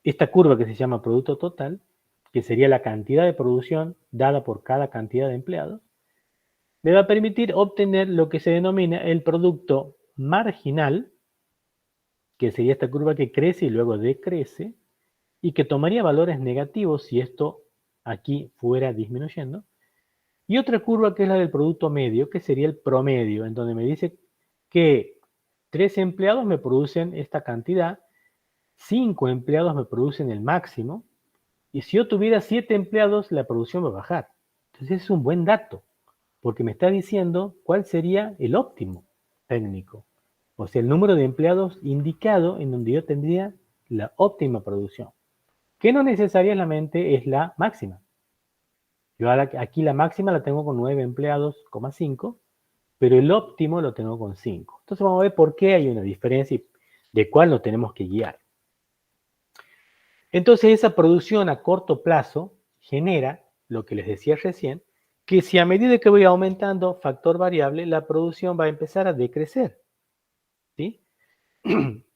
esta curva que se llama producto total, que sería la cantidad de producción dada por cada cantidad de empleados, me va a permitir obtener lo que se denomina el producto marginal, que sería esta curva que crece y luego decrece, y que tomaría valores negativos si esto aquí fuera disminuyendo, y otra curva que es la del producto medio, que sería el promedio, en donde me dice que 3 empleados me producen esta cantidad, 5 empleados me producen el máximo, y si yo tuviera 7 empleados, la producción va a bajar. Entonces es un buen dato, porque me está diciendo cuál sería el óptimo técnico. O sea, el número de empleados indicado en donde yo tendría la óptima producción, que no necesariamente es la máxima. Yo aquí la máxima la tengo con 9 empleados, 5, pero el óptimo lo tengo con 5. Entonces vamos a ver por qué hay una diferencia y de cuál nos tenemos que guiar. Entonces esa producción a corto plazo genera, lo que les decía recién, que si a medida que voy aumentando factor variable, la producción va a empezar a decrecer. ¿Sí?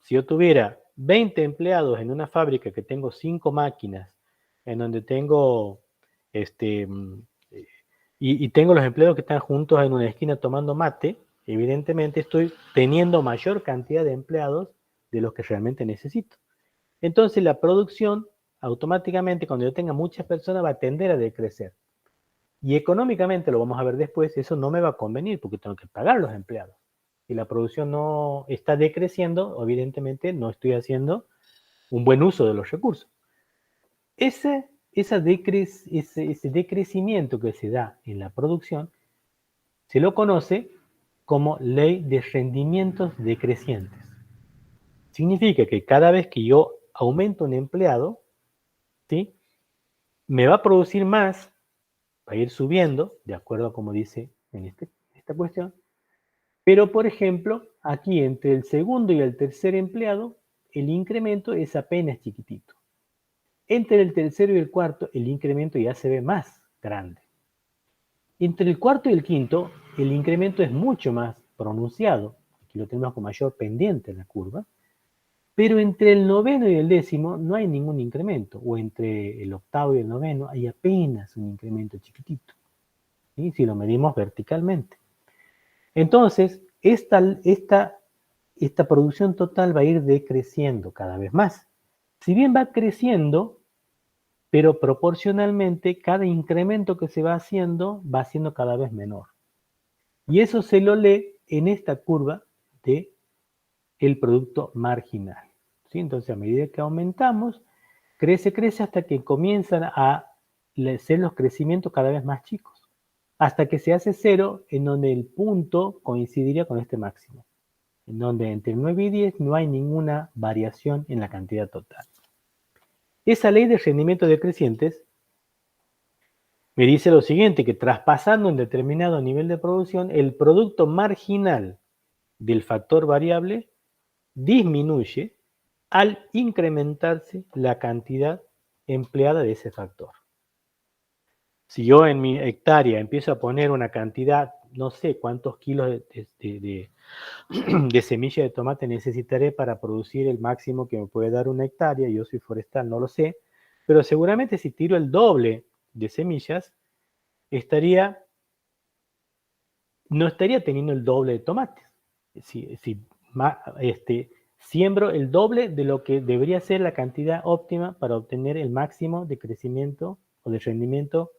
Si yo tuviera 20 empleados en una fábrica que tengo 5 máquinas, en donde tengo y tengo los empleados que están juntos en una esquina tomando mate, evidentemente estoy teniendo mayor cantidad de empleados de los que realmente necesito. Entonces la producción automáticamente, cuando yo tenga muchas personas, va a tender a decrecer. Y económicamente, lo vamos a ver después, eso no me va a convenir porque tengo que pagar a los empleados. Si la producción no está decreciendo, evidentemente no estoy haciendo un buen uso de los recursos. Ese decrecimiento que se da en la producción se lo conoce como ley de rendimientos decrecientes. Significa que cada vez que yo aumento un empleado, ¿sí?, me va a producir más, va a ir subiendo, de acuerdo a como dice en esta cuestión, pero por ejemplo, aquí entre el segundo y el tercer empleado, el incremento es apenas chiquitito. Entre el tercero y el cuarto, el incremento ya se ve más grande. Entre el cuarto y el quinto, el incremento es mucho más pronunciado. Aquí lo tenemos con mayor pendiente en la curva. Pero entre el noveno y el décimo no hay ningún incremento. O entre el octavo y el noveno hay apenas un incremento chiquitito, ¿sí?, si lo medimos verticalmente. Entonces, esta producción total va a ir decreciendo cada vez más. Si bien va creciendo, pero proporcionalmente cada incremento que se va haciendo cada vez menor. Y eso se lo lee en esta curva de el producto marginal, ¿sí? Entonces, a medida que aumentamos, crece hasta que comienzan a ser los crecimientos cada vez más chicos, hasta que se hace 0, en donde el punto coincidiría con este máximo, en donde entre 9 y 10 no hay ninguna variación en la cantidad total. Esa ley de rendimiento decrecientes me dice lo siguiente, que traspasando un determinado nivel de producción, el producto marginal del factor variable disminuye al incrementarse la cantidad empleada de ese factor. Si yo en mi hectárea empiezo a poner una cantidad no sé cuántos kilos de semilla de tomate necesitaré para producir el máximo que me puede dar una hectárea. Yo soy forestal, no lo sé, pero seguramente si tiro el doble de semillas, no estaría teniendo el doble de tomates. Si siembro el doble de lo que debería ser la cantidad óptima para obtener el máximo de crecimiento o de rendimiento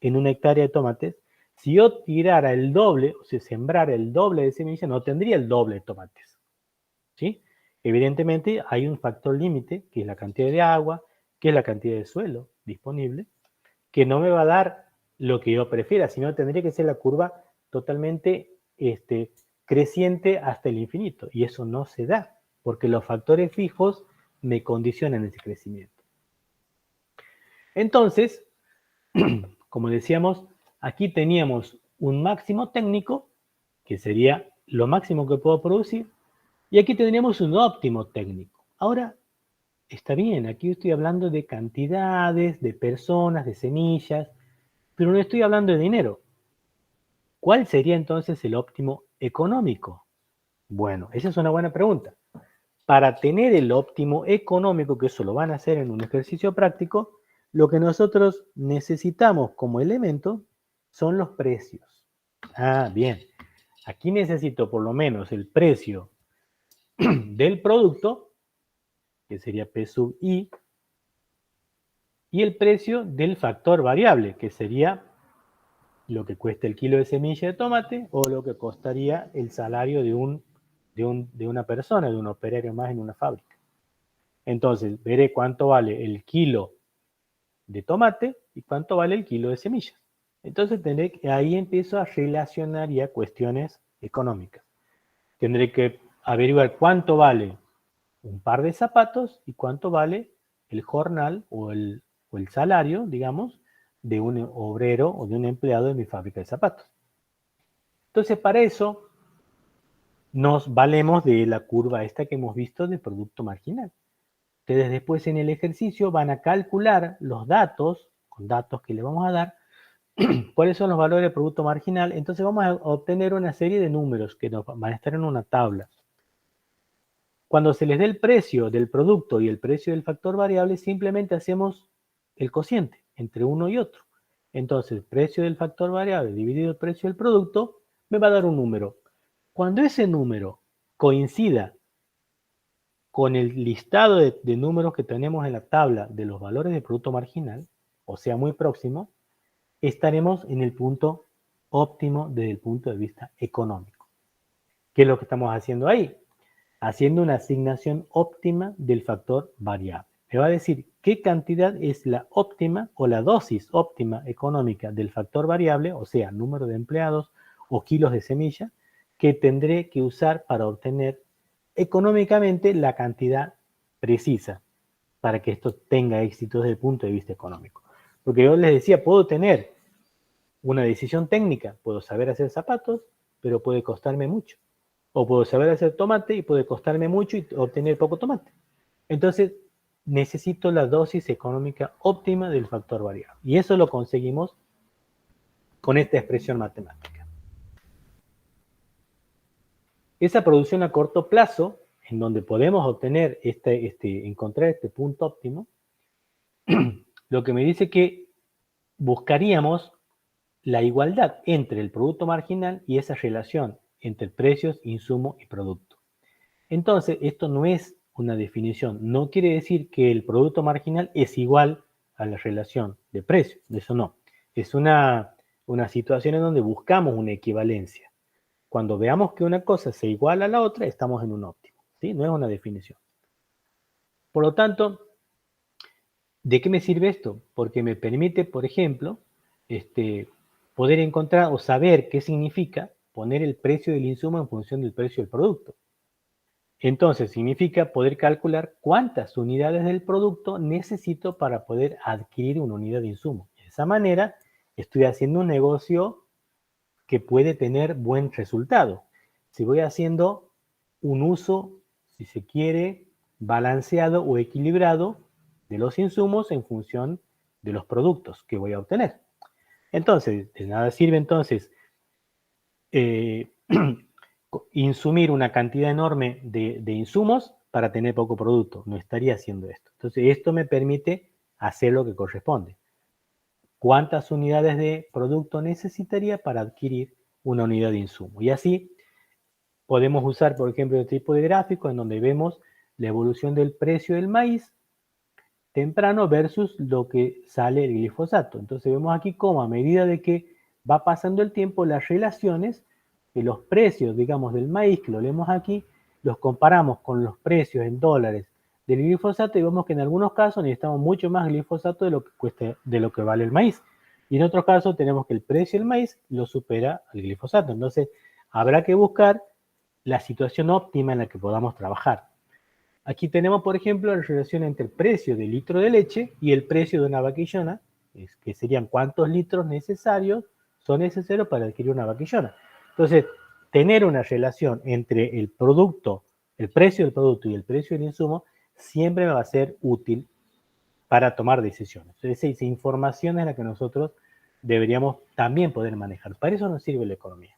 en una hectárea de tomates. Si yo tirara el doble, o si sembrara el doble de semillas, no tendría el doble de tomates, ¿sí? Evidentemente hay un factor límite, que es la cantidad de agua, que es la cantidad de suelo disponible, que no me va a dar lo que yo prefiera, sino tendría que ser la curva totalmente creciente hasta el infinito. Y eso no se da, porque los factores fijos me condicionan ese crecimiento. Entonces, como decíamos, aquí teníamos un máximo técnico, que sería lo máximo que puedo producir, y aquí tendríamos un óptimo técnico. Ahora, está bien, aquí estoy hablando de cantidades, de personas, de semillas, pero no estoy hablando de dinero. ¿Cuál sería entonces el óptimo económico? Bueno, esa es una buena pregunta. Para tener el óptimo económico, que eso lo van a hacer en un ejercicio práctico, lo que nosotros necesitamos como elemento son los precios. Ah, bien. Aquí necesito por lo menos el precio del producto, que sería P sub I, y el precio del factor variable, que sería lo que cuesta el kilo de semilla de tomate o lo que costaría el salario de una persona, de un operario más en una fábrica. Entonces, veré cuánto vale el kilo de tomate y cuánto vale el kilo de semillas. Entonces, ahí empiezo a relacionar ya cuestiones económicas. Tendré que averiguar cuánto vale un par de zapatos y cuánto vale el jornal o el salario, digamos, de un obrero o de un empleado de mi fábrica de zapatos. Entonces, para eso nos valemos de la curva esta que hemos visto de producto marginal. Ustedes después en el ejercicio van a calcular los datos, con datos que le vamos a dar, cuáles son los valores de producto marginal. Entonces vamos a obtener una serie de números que nos van a estar en una tabla. Cuando se les dé el precio del producto y el precio del factor variable, simplemente hacemos el cociente entre uno y otro. Entonces, el precio del factor variable dividido el precio del producto me va a dar un número. Cuando ese número coincida con el listado de números que tenemos en la tabla de los valores de producto marginal, o sea, muy próximo, estaremos en el punto óptimo desde el punto de vista económico. ¿Qué es lo que estamos haciendo ahí? Haciendo una asignación óptima del factor variable. Me va a decir qué cantidad es la óptima o la dosis óptima económica del factor variable, o sea, número de empleados o kilos de semilla, que tendré que usar para obtener económicamente la cantidad precisa para que esto tenga éxito desde el punto de vista económico. Porque yo les decía, puedo tener una decisión técnica, puedo saber hacer zapatos, pero puede costarme mucho. O puedo saber hacer tomate y puede costarme mucho y obtener poco tomate. Entonces, necesito la dosis económica óptima del factor variable. Y eso lo conseguimos con esta expresión matemática. Esa producción a corto plazo, en donde podemos obtener encontrar este punto óptimo, lo que me dice que buscaríamos la igualdad entre el producto marginal y esa relación entre precios, insumo y producto. Entonces, esto no es una definición, no quiere decir que el producto marginal es igual a la relación de precios, eso no. Es una situación en donde buscamos una equivalencia. Cuando veamos que una cosa se iguala a la otra, estamos en un óptimo, ¿sí? No es una definición. Por lo tanto, ¿de qué me sirve esto? Porque me permite, por ejemplo, poder encontrar o saber qué significa poner el precio del insumo en función del precio del producto. Entonces, significa poder calcular cuántas unidades del producto necesito para poder adquirir una unidad de insumo. De esa manera, estoy haciendo un negocio que puede tener buen resultado. Si voy haciendo un uso, si se quiere, balanceado o equilibrado de los insumos en función de los productos que voy a obtener. Entonces, de nada sirve entonces insumir una cantidad enorme de insumos para tener poco producto. No estaría haciendo esto. Entonces, esto me permite hacer lo que corresponde. ¿Cuántas unidades de producto necesitaría para adquirir una unidad de insumo? Y así podemos usar, por ejemplo, el tipo de gráfico en donde vemos la evolución del precio del maíz temprano versus lo que sale el glifosato. Entonces vemos aquí cómo a medida de que va pasando el tiempo, las relaciones de los precios, digamos, del maíz, que lo leemos aquí, los comparamos con los precios en dólares del glifosato y vemos que en algunos casos necesitamos mucho más glifosato de lo que cuesta, de lo que vale el maíz. Y en otros casos tenemos que el precio del maíz lo supera al glifosato. Entonces habrá que buscar la situación óptima en la que podamos trabajar. Aquí tenemos, por ejemplo, la relación entre el precio del litro de leche y el precio de una vaquillona, que serían cuántos litros son necesarios para adquirir una vaquillona. Entonces, tener una relación entre el producto, el precio del producto y el precio del insumo, siempre va a ser útil para tomar decisiones. Entonces, esa información es la que nosotros deberíamos también poder manejar. Para eso nos sirve la economía.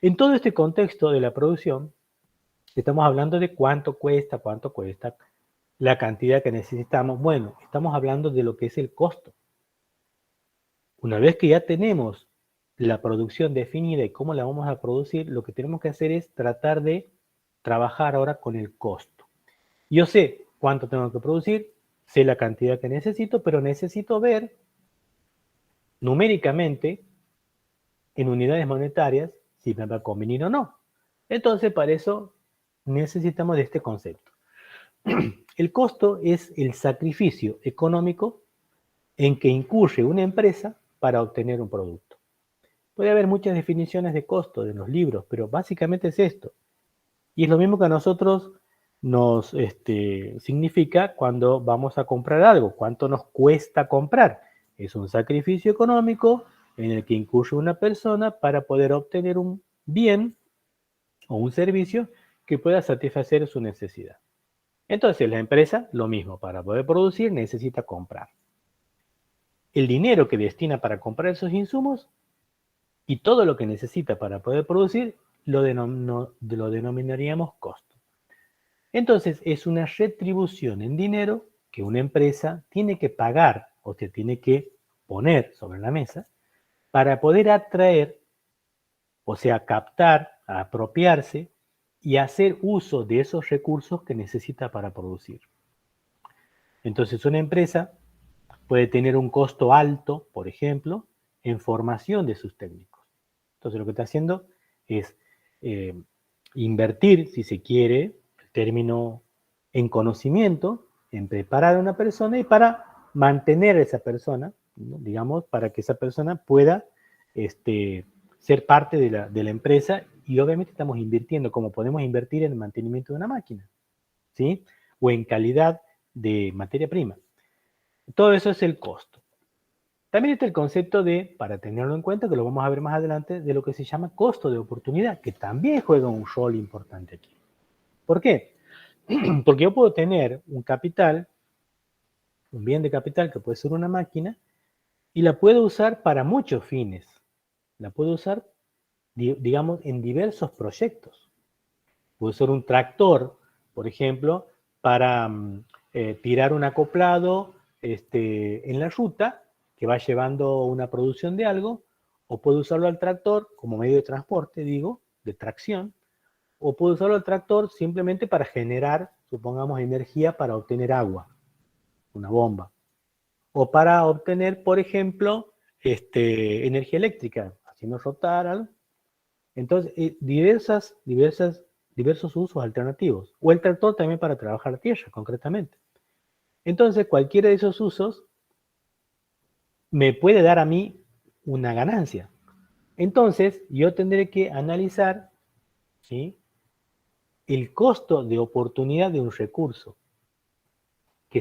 En todo este contexto de la producción, estamos hablando de cuánto cuesta la cantidad que necesitamos. Bueno, estamos hablando de lo que es el costo. Una vez que ya tenemos la producción definida y cómo la vamos a producir, lo que tenemos que hacer es tratar de trabajar ahora con el costo. Yo sé cuánto tengo que producir, sé la cantidad que necesito, pero necesito ver numéricamente en unidades monetarias si me va a convenir o no. Entonces, para eso necesitamos de este concepto. El costo es el sacrificio económico en que incurre una empresa para obtener un producto. Puede haber muchas definiciones de costo en los libros, pero básicamente es esto. Y es lo mismo que a nosotros nos significa cuando vamos a comprar algo. ¿Cuánto nos cuesta comprar? Es un sacrificio económico en el que incurre una persona para poder obtener un bien o un servicio que pueda satisfacer su necesidad. Entonces la empresa, lo mismo, para poder producir necesita comprar. El dinero que destina para comprar esos insumos y todo lo que necesita para poder producir lo denominaríamos costo. Entonces es una retribución en dinero que una empresa tiene que pagar o se tiene que poner sobre la mesa para poder atraer, o sea, captar, apropiarse y hacer uso de esos recursos que necesita para producir. Entonces una empresa puede tener un costo alto, por ejemplo, en formación de sus técnicos. Entonces lo que está haciendo es invertir, si se quiere, el término en conocimiento, en preparar a una persona y para mantener a esa persona, ¿no? Digamos, para que esa persona pueda ser parte de la empresa y obviamente estamos invirtiendo como podemos invertir en el mantenimiento de una máquina, ¿sí? O en calidad de materia prima. Todo eso es el costo. También está el concepto de, para tenerlo en cuenta, que lo vamos a ver más adelante, de lo que se llama costo de oportunidad, que también juega un rol importante aquí. ¿Por qué? Porque yo puedo tener un capital, un bien de capital que puede ser una máquina, y la puedo usar para muchos fines. La puedo usar, digamos, en diversos proyectos. Puedo usar un tractor, por ejemplo, para tirar un acoplado en la ruta que va llevando una producción de algo, o puedo usarlo al tractor como medio de transporte, digo, de tracción, o puedo usarlo al tractor simplemente para generar, supongamos, energía para obtener agua, una bomba, o para obtener, por ejemplo, energía eléctrica, haciendo rotar algo. Entonces, diversos usos alternativos. O el tractor también para trabajar la tierra, concretamente. Entonces, cualquiera de esos usos me puede dar a mí una ganancia. Entonces, yo tendré que analizar, ¿sí?, el costo de oportunidad de un recurso, que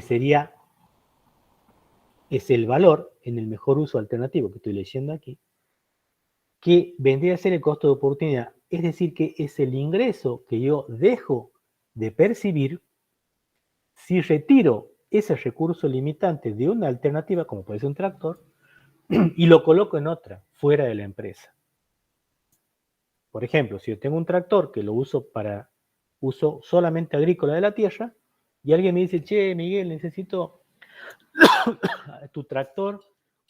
es el valor en el mejor uso alternativo que estoy leyendo aquí, que vendría a ser el costo de oportunidad. Es decir, que es el ingreso que yo dejo de percibir si retiro ese recurso limitante de una alternativa, como puede ser un tractor, y lo coloco en otra, fuera de la empresa. Por ejemplo, si yo tengo un tractor que lo uso para uso solamente agrícola de la tierra, y alguien me dice, che, Miguel, necesito tu tractor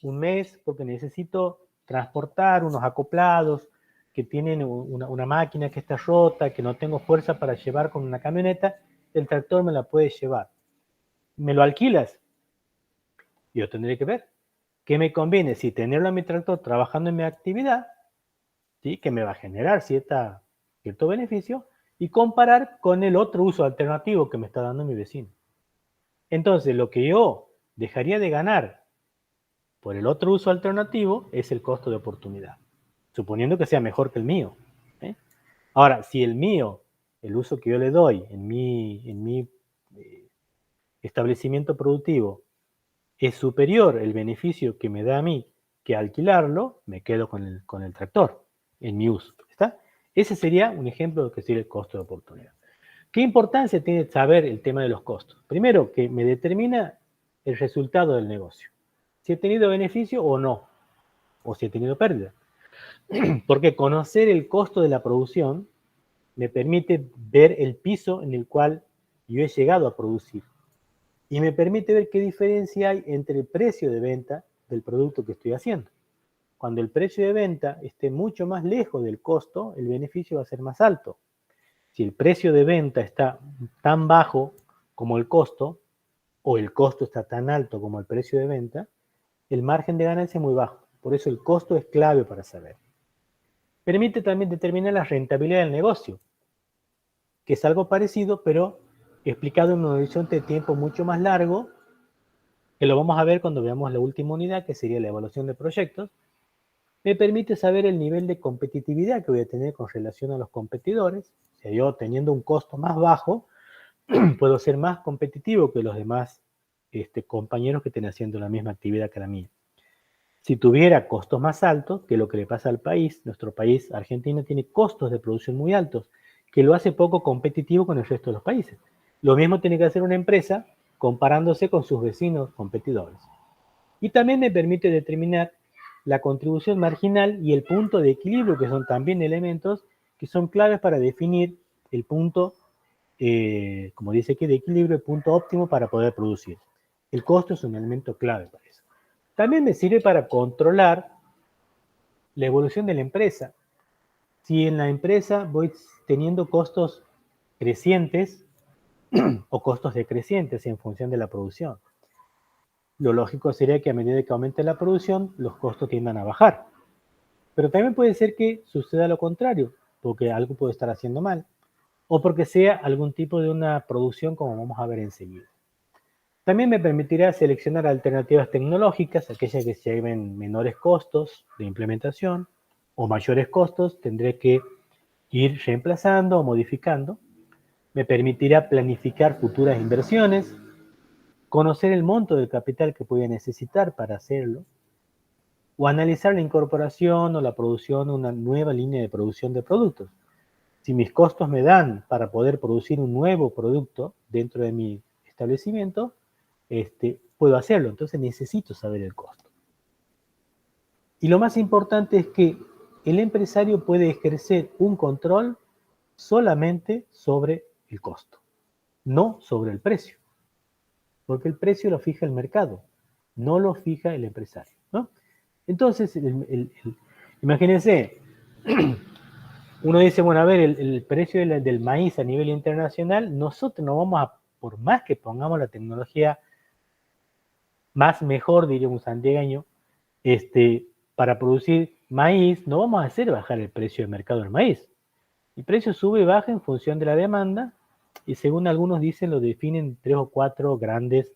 un mes porque necesito transportar unos acoplados que tienen una máquina que está rota, que no tengo fuerza para llevar con una camioneta, el tractor me la puede llevar. ¿Me lo alquilas? Yo tendré que ver qué me conviene, si tenerlo a mi tractor trabajando en mi actividad, ¿sí? Que me va a generar cierto beneficio, y comparar con el otro uso alternativo que me está dando mi vecino. Entonces, lo que yo dejaría de ganar por el otro uso alternativo es el costo de oportunidad, suponiendo que sea mejor que el mío. Ahora, si el mío, el uso que yo le doy en mi establecimiento productivo, es superior el beneficio que me da a mí que alquilarlo, me quedo con el tractor en mi uso. ¿Está? Ese sería un ejemplo de lo que sería el costo de oportunidad. ¿Qué importancia tiene saber el tema de los costos? Primero, que me determina el resultado del negocio. Si he tenido beneficio o no, o si he tenido pérdida. Porque conocer el costo de la producción me permite ver el piso en el cual yo he llegado a producir. Y me permite ver qué diferencia hay entre el precio de venta del producto que estoy haciendo. Cuando el precio de venta esté mucho más lejos del costo, el beneficio va a ser más alto. Si el precio de venta está tan bajo como el costo, o el costo está tan alto como el precio de venta, el margen de ganancia es muy bajo. Por eso el costo es clave para saber. Permite también determinar la rentabilidad del negocio, que es algo parecido, pero explicado en un horizonte de tiempo mucho más largo, que lo vamos a ver cuando veamos la última unidad, que sería la evaluación de proyectos. Me permite saber el nivel de competitividad que voy a tener con relación a los competidores. O sea, yo teniendo un costo más bajo, puedo ser más competitivo que los demás compañeros que estén haciendo la misma actividad que la mía. Si tuviera costos más altos, que es lo que le pasa al país, nuestro país, Argentina, tiene costos de producción muy altos, que lo hace poco competitivo con el resto de los países. Lo mismo tiene que hacer una empresa comparándose con sus vecinos competidores. Y también me permite determinar la contribución marginal y el punto de equilibrio, que son también elementos que son claves para definir el punto, como dice aquí, de equilibrio, el punto óptimo para poder producir. El costo es un elemento clave para eso. También me sirve para controlar la evolución de la empresa. Si en la empresa voy teniendo costos crecientes o costos decrecientes en función de la producción, lo lógico sería que a medida que aumente la producción, los costos tiendan a bajar. Pero también puede ser que suceda lo contrario, porque algo puede estar haciendo mal, o porque sea algún tipo de una producción, como vamos a ver enseguida. También me permitirá seleccionar alternativas tecnológicas, aquellas que lleven menores costos de implementación o mayores costos, tendré que ir reemplazando o modificando. Me permitirá planificar futuras inversiones, conocer el monto del capital que voy a necesitar para hacerlo, o analizar la incorporación o la producción de una nueva línea de producción de productos. Si mis costos me dan para poder producir un nuevo producto dentro de mi establecimiento, puedo hacerlo. Entonces necesito saber el costo. Y lo más importante es que el empresario puede ejercer un control solamente sobre el costo, no sobre el precio. Porque el precio lo fija el mercado, no lo fija el empresario, ¿no? Entonces, imagínense, uno dice, bueno, a ver, el precio del maíz a nivel internacional, nosotros no vamos a, por más que pongamos la tecnología más mejor, diría un santiagueño, para producir maíz, no vamos a hacer bajar el precio de mercado del maíz. El precio sube y baja en función de la demanda, y según algunos dicen, lo definen 3 o 4 grandes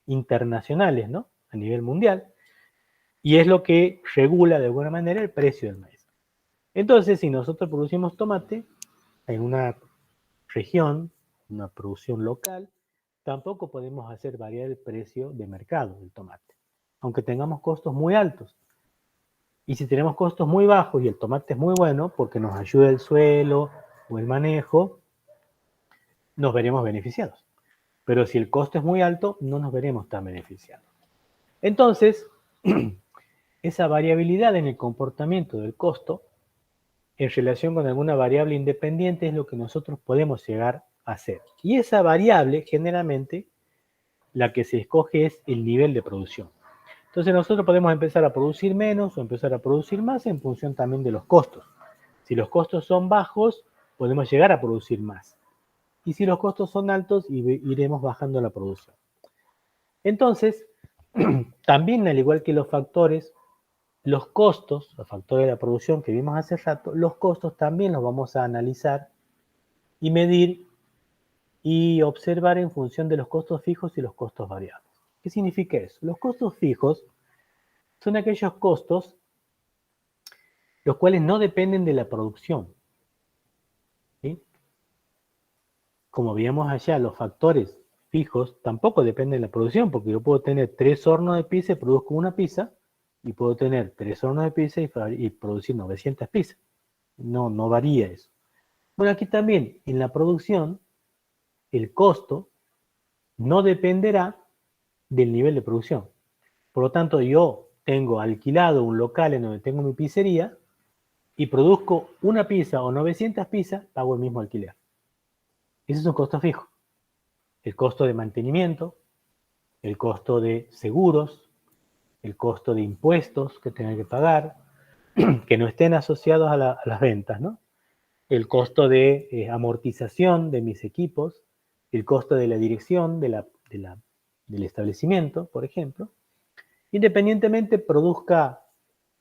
internacionales, ¿no? A nivel mundial. Y es lo que regula de alguna manera el precio del maíz. Entonces, si nosotros producimos tomate en una región, una producción local, tampoco podemos hacer variar el precio de mercado del tomate, aunque tengamos costos muy altos. Y si tenemos costos muy bajos y el tomate es muy bueno porque nos ayuda el suelo o el manejo, nos veremos beneficiados. Pero si el costo es muy alto, no nos veremos tan beneficiados. Entonces, esa variabilidad en el comportamiento del costo en relación con alguna variable independiente es lo que nosotros podemos llegar a hacer. Y esa variable, generalmente, la que se escoge es el nivel de producción. Entonces nosotros podemos empezar a producir menos o empezar a producir más en función también de los costos. Si los costos son bajos, podemos llegar a producir más. Y si los costos son altos, iremos bajando la producción. Entonces, también al igual que los factores, los costos, los factores de la producción que vimos hace rato, los costos también los vamos a analizar y medir y observar en función de los costos fijos y los costos variables. ¿Qué significa eso? Los costos fijos son aquellos costos los cuales no dependen de la producción. ¿Sí? Como veíamos allá, los factores fijos tampoco dependen de la producción, porque yo puedo tener 3 hornos de pizza y produzco una pizza, y puedo tener 3 hornos de pizza y producir 900 pizzas. No varía eso. Bueno, aquí también, en la producción, el costo no dependerá del nivel de producción. Por lo tanto, yo tengo alquilado un local en donde tengo mi pizzería y produzco una pizza o 900 pizzas, pago el mismo alquiler. Ese es un costo fijo. El costo de mantenimiento, el costo de seguros, el costo de impuestos que tengo que pagar, que no estén asociados a las ventas, ¿no? El costo de amortización de mis equipos, el costo de la dirección del establecimiento, por ejemplo. Independientemente produzca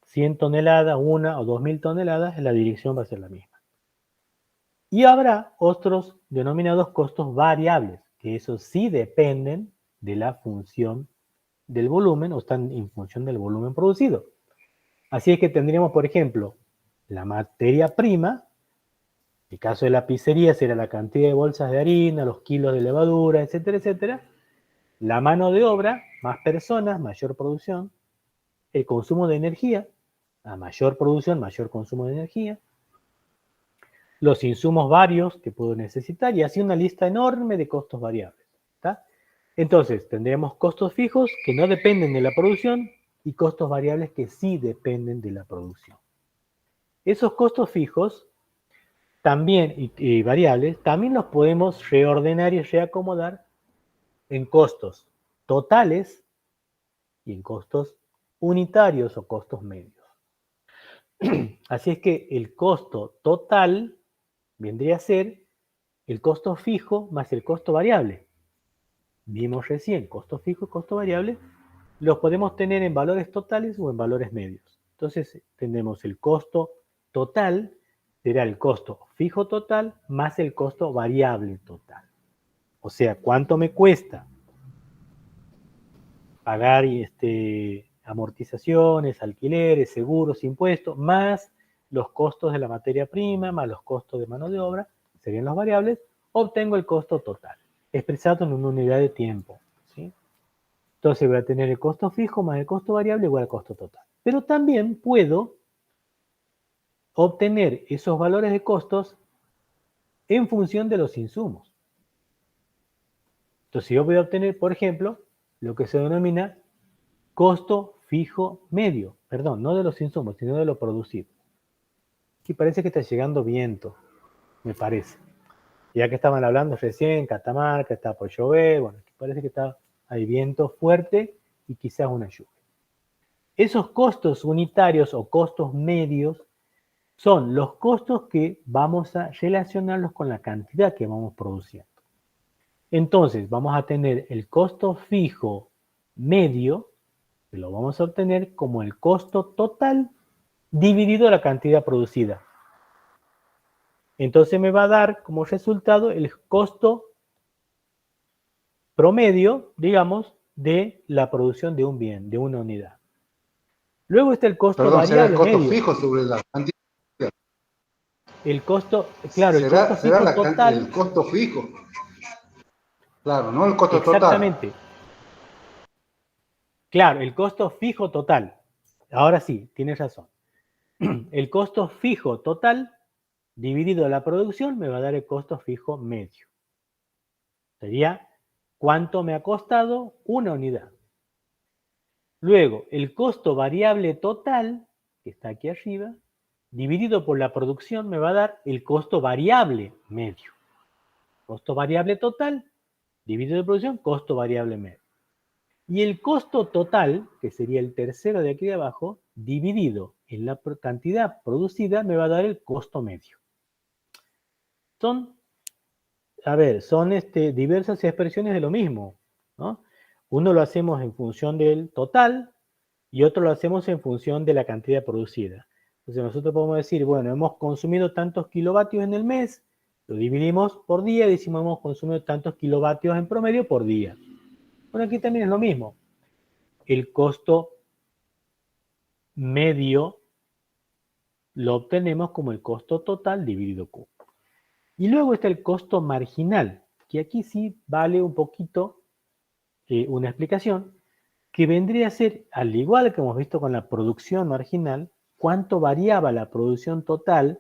100 toneladas, 1 o 2.000 toneladas, la dirección va a ser la misma. Y habrá otros denominados costos variables, que esos sí dependen de la función del volumen o están en función del volumen producido. Así es que tendríamos, por ejemplo, la materia prima. En el caso de la pizzería será la cantidad de bolsas de harina, los kilos de levadura, etcétera, etcétera. La mano de obra, más personas, mayor producción. El consumo de energía, a mayor producción, mayor consumo de energía. Los insumos varios que puedo necesitar y así una lista enorme de costos variables. ¿Está? Entonces, tendremos costos fijos que no dependen de la producción y costos variables que sí dependen de la producción. Esos costos fijos también y variables, también los podemos reordenar y reacomodar en costos totales y en costos unitarios o costos medios. Así es que el costo total vendría a ser el costo fijo más el costo variable. Vimos recién, costo fijo y costo variable, los podemos tener en valores totales o en valores medios. Entonces, tenemos el costo total, será el costo fijo total más el costo variable total. O sea, ¿cuánto me cuesta pagar amortizaciones, alquileres, seguros, impuestos, más los costos de la materia prima, más los costos de mano de obra, serían los variables, obtengo el costo total, expresado en una unidad de tiempo. ¿Sí? Entonces voy a tener el costo fijo más el costo variable igual al costo total. Pero también puedo obtener esos valores de costos en función de los insumos. Entonces yo voy a obtener, por ejemplo, lo que se denomina costo fijo medio. Perdón, no de los insumos, sino de lo producido. Aquí parece que está llegando viento, me parece. Ya que estaban hablando recién, Catamarca, está por llover, bueno, parece que hay viento fuerte y quizás una lluvia. Esos costos unitarios o costos medios son los costos que vamos a relacionarlos con la cantidad que vamos produciendo. Entonces, vamos a tener el costo fijo medio, que lo vamos a obtener como el costo total dividido la cantidad producida. Entonces me va a dar como resultado el costo promedio, digamos, de la producción de un bien, de una unidad. Luego está el costo variable será el costo medio. fijo sobre la cantidad. El costo, claro, el costo será fijo total. el costo fijo. Claro, no el costo Exactamente. total. Claro, el costo fijo total. Ahora sí, tienes razón. El costo fijo total dividido la producción me va a dar el costo fijo medio. Sería cuánto me ha costado una unidad. Luego, el costo variable total, que está aquí arriba, dividido por la producción me va a dar el costo variable medio. Costo variable total, dividido por producción, costo variable medio. Y el costo total, que sería el tercero de aquí de abajo, dividido en la cantidad producida, me va a dar el costo medio. Son diversas expresiones de lo mismo, ¿no? Uno lo hacemos en función del total y otro lo hacemos en función de la cantidad producida. Entonces nosotros podemos decir, bueno, hemos consumido tantos kilovatios en el mes, lo dividimos por día y decimos hemos consumido tantos kilovatios en promedio por día. Bueno, aquí también es lo mismo. El costo medio lo obtenemos como el costo total dividido Q. Y luego está el costo marginal, que aquí sí vale un poquito una explicación, que vendría a ser, al igual que hemos visto con la producción marginal, cuánto variaba la producción total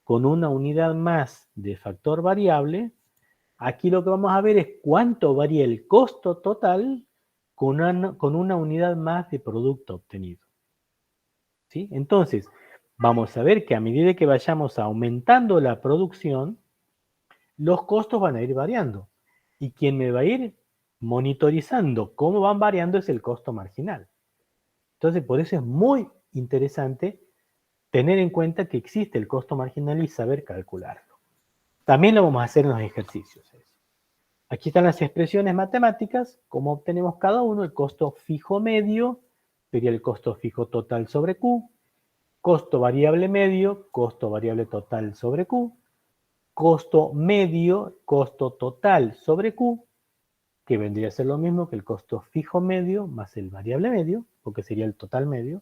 con una unidad más de factor variable. Aquí lo que vamos a ver es cuánto varía el costo total con una unidad más de producto obtenido. ¿Sí? Entonces, vamos a ver que a medida que vayamos aumentando la producción, los costos van a ir variando. Y quien me va a ir monitorizando cómo van variando es el costo marginal. Entonces, por eso es muy interesante tener en cuenta que existe el costo marginal y saber calcularlo. También lo vamos a hacer en los ejercicios. Aquí están las expresiones matemáticas, cómo obtenemos cada uno. El costo fijo medio sería el costo fijo total sobre Q, costo variable medio, costo variable total sobre Q, costo medio, costo total sobre Q, que vendría a ser lo mismo que el costo fijo medio más el variable medio, porque sería el total medio.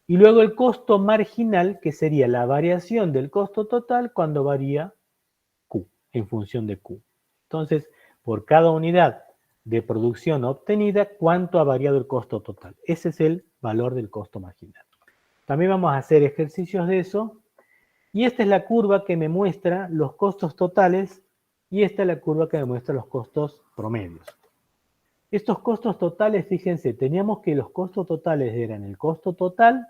Y luego el costo marginal, que sería la variación del costo total cuando varía Q, en función de Q. Entonces, por cada unidad de producción obtenida, ¿cuánto ha variado el costo total? Ese es el valor del costo marginal. También vamos a hacer ejercicios de eso. Y esta es la curva que me muestra los costos totales y esta es la curva que me muestra los costos promedios. Estos costos totales, fíjense, teníamos que los costos totales eran el costo total,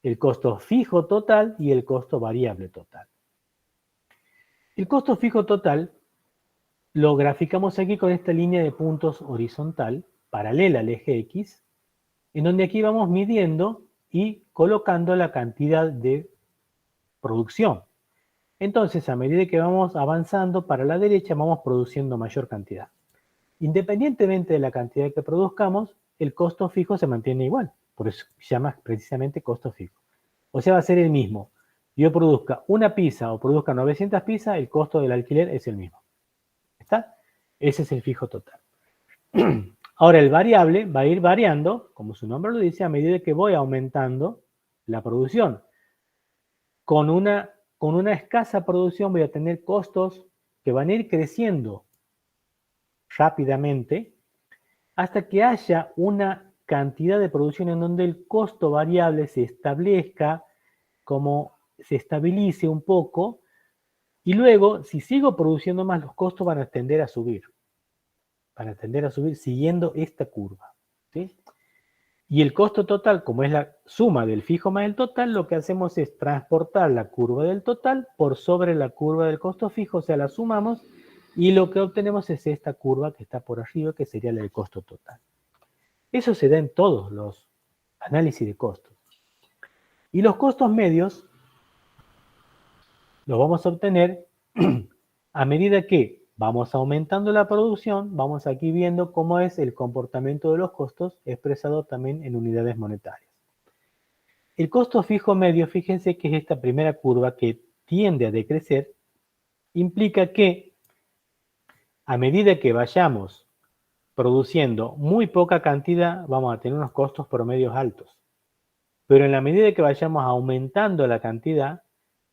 el costo fijo total y el costo variable total. El costo fijo total lo graficamos aquí con esta línea de puntos horizontal, paralela al eje X, en donde aquí vamos midiendo y colocando la cantidad de producción. Entonces, a medida que vamos avanzando para la derecha, vamos produciendo mayor cantidad. Independientemente de la cantidad que produzcamos, el costo fijo se mantiene igual. Por eso se llama precisamente costo fijo. O sea, va a ser el mismo. Yo produzca una pizza o produzca 900 pizzas, el costo del alquiler es el mismo. ¿Está? Ese es el fijo total. Ahora, el variable va a ir variando, como su nombre lo dice, a medida que voy aumentando la producción. Con una escasa producción voy a tener costos que van a ir creciendo rápidamente hasta que haya una cantidad de producción en donde el costo variable se establezca, como se estabilice un poco, y luego, si sigo produciendo más, los costos van a tender a subir. Van a tender a subir siguiendo esta curva. ¿Sí? Y el costo total, como es la suma del fijo más el total, lo que hacemos es transportar la curva del total por sobre la curva del costo fijo, o sea, la sumamos, y lo que obtenemos es esta curva que está por arriba, que sería la del costo total. Eso se da en todos los análisis de costos. Y los costos medios los vamos a obtener a medida que vamos aumentando la producción, vamos aquí viendo cómo es el comportamiento de los costos expresado también en unidades monetarias. El costo fijo medio, fíjense que es esta primera curva que tiende a decrecer, implica que a medida que vayamos produciendo muy poca cantidad, vamos a tener unos costos promedios altos. Pero en la medida que vayamos aumentando la cantidad,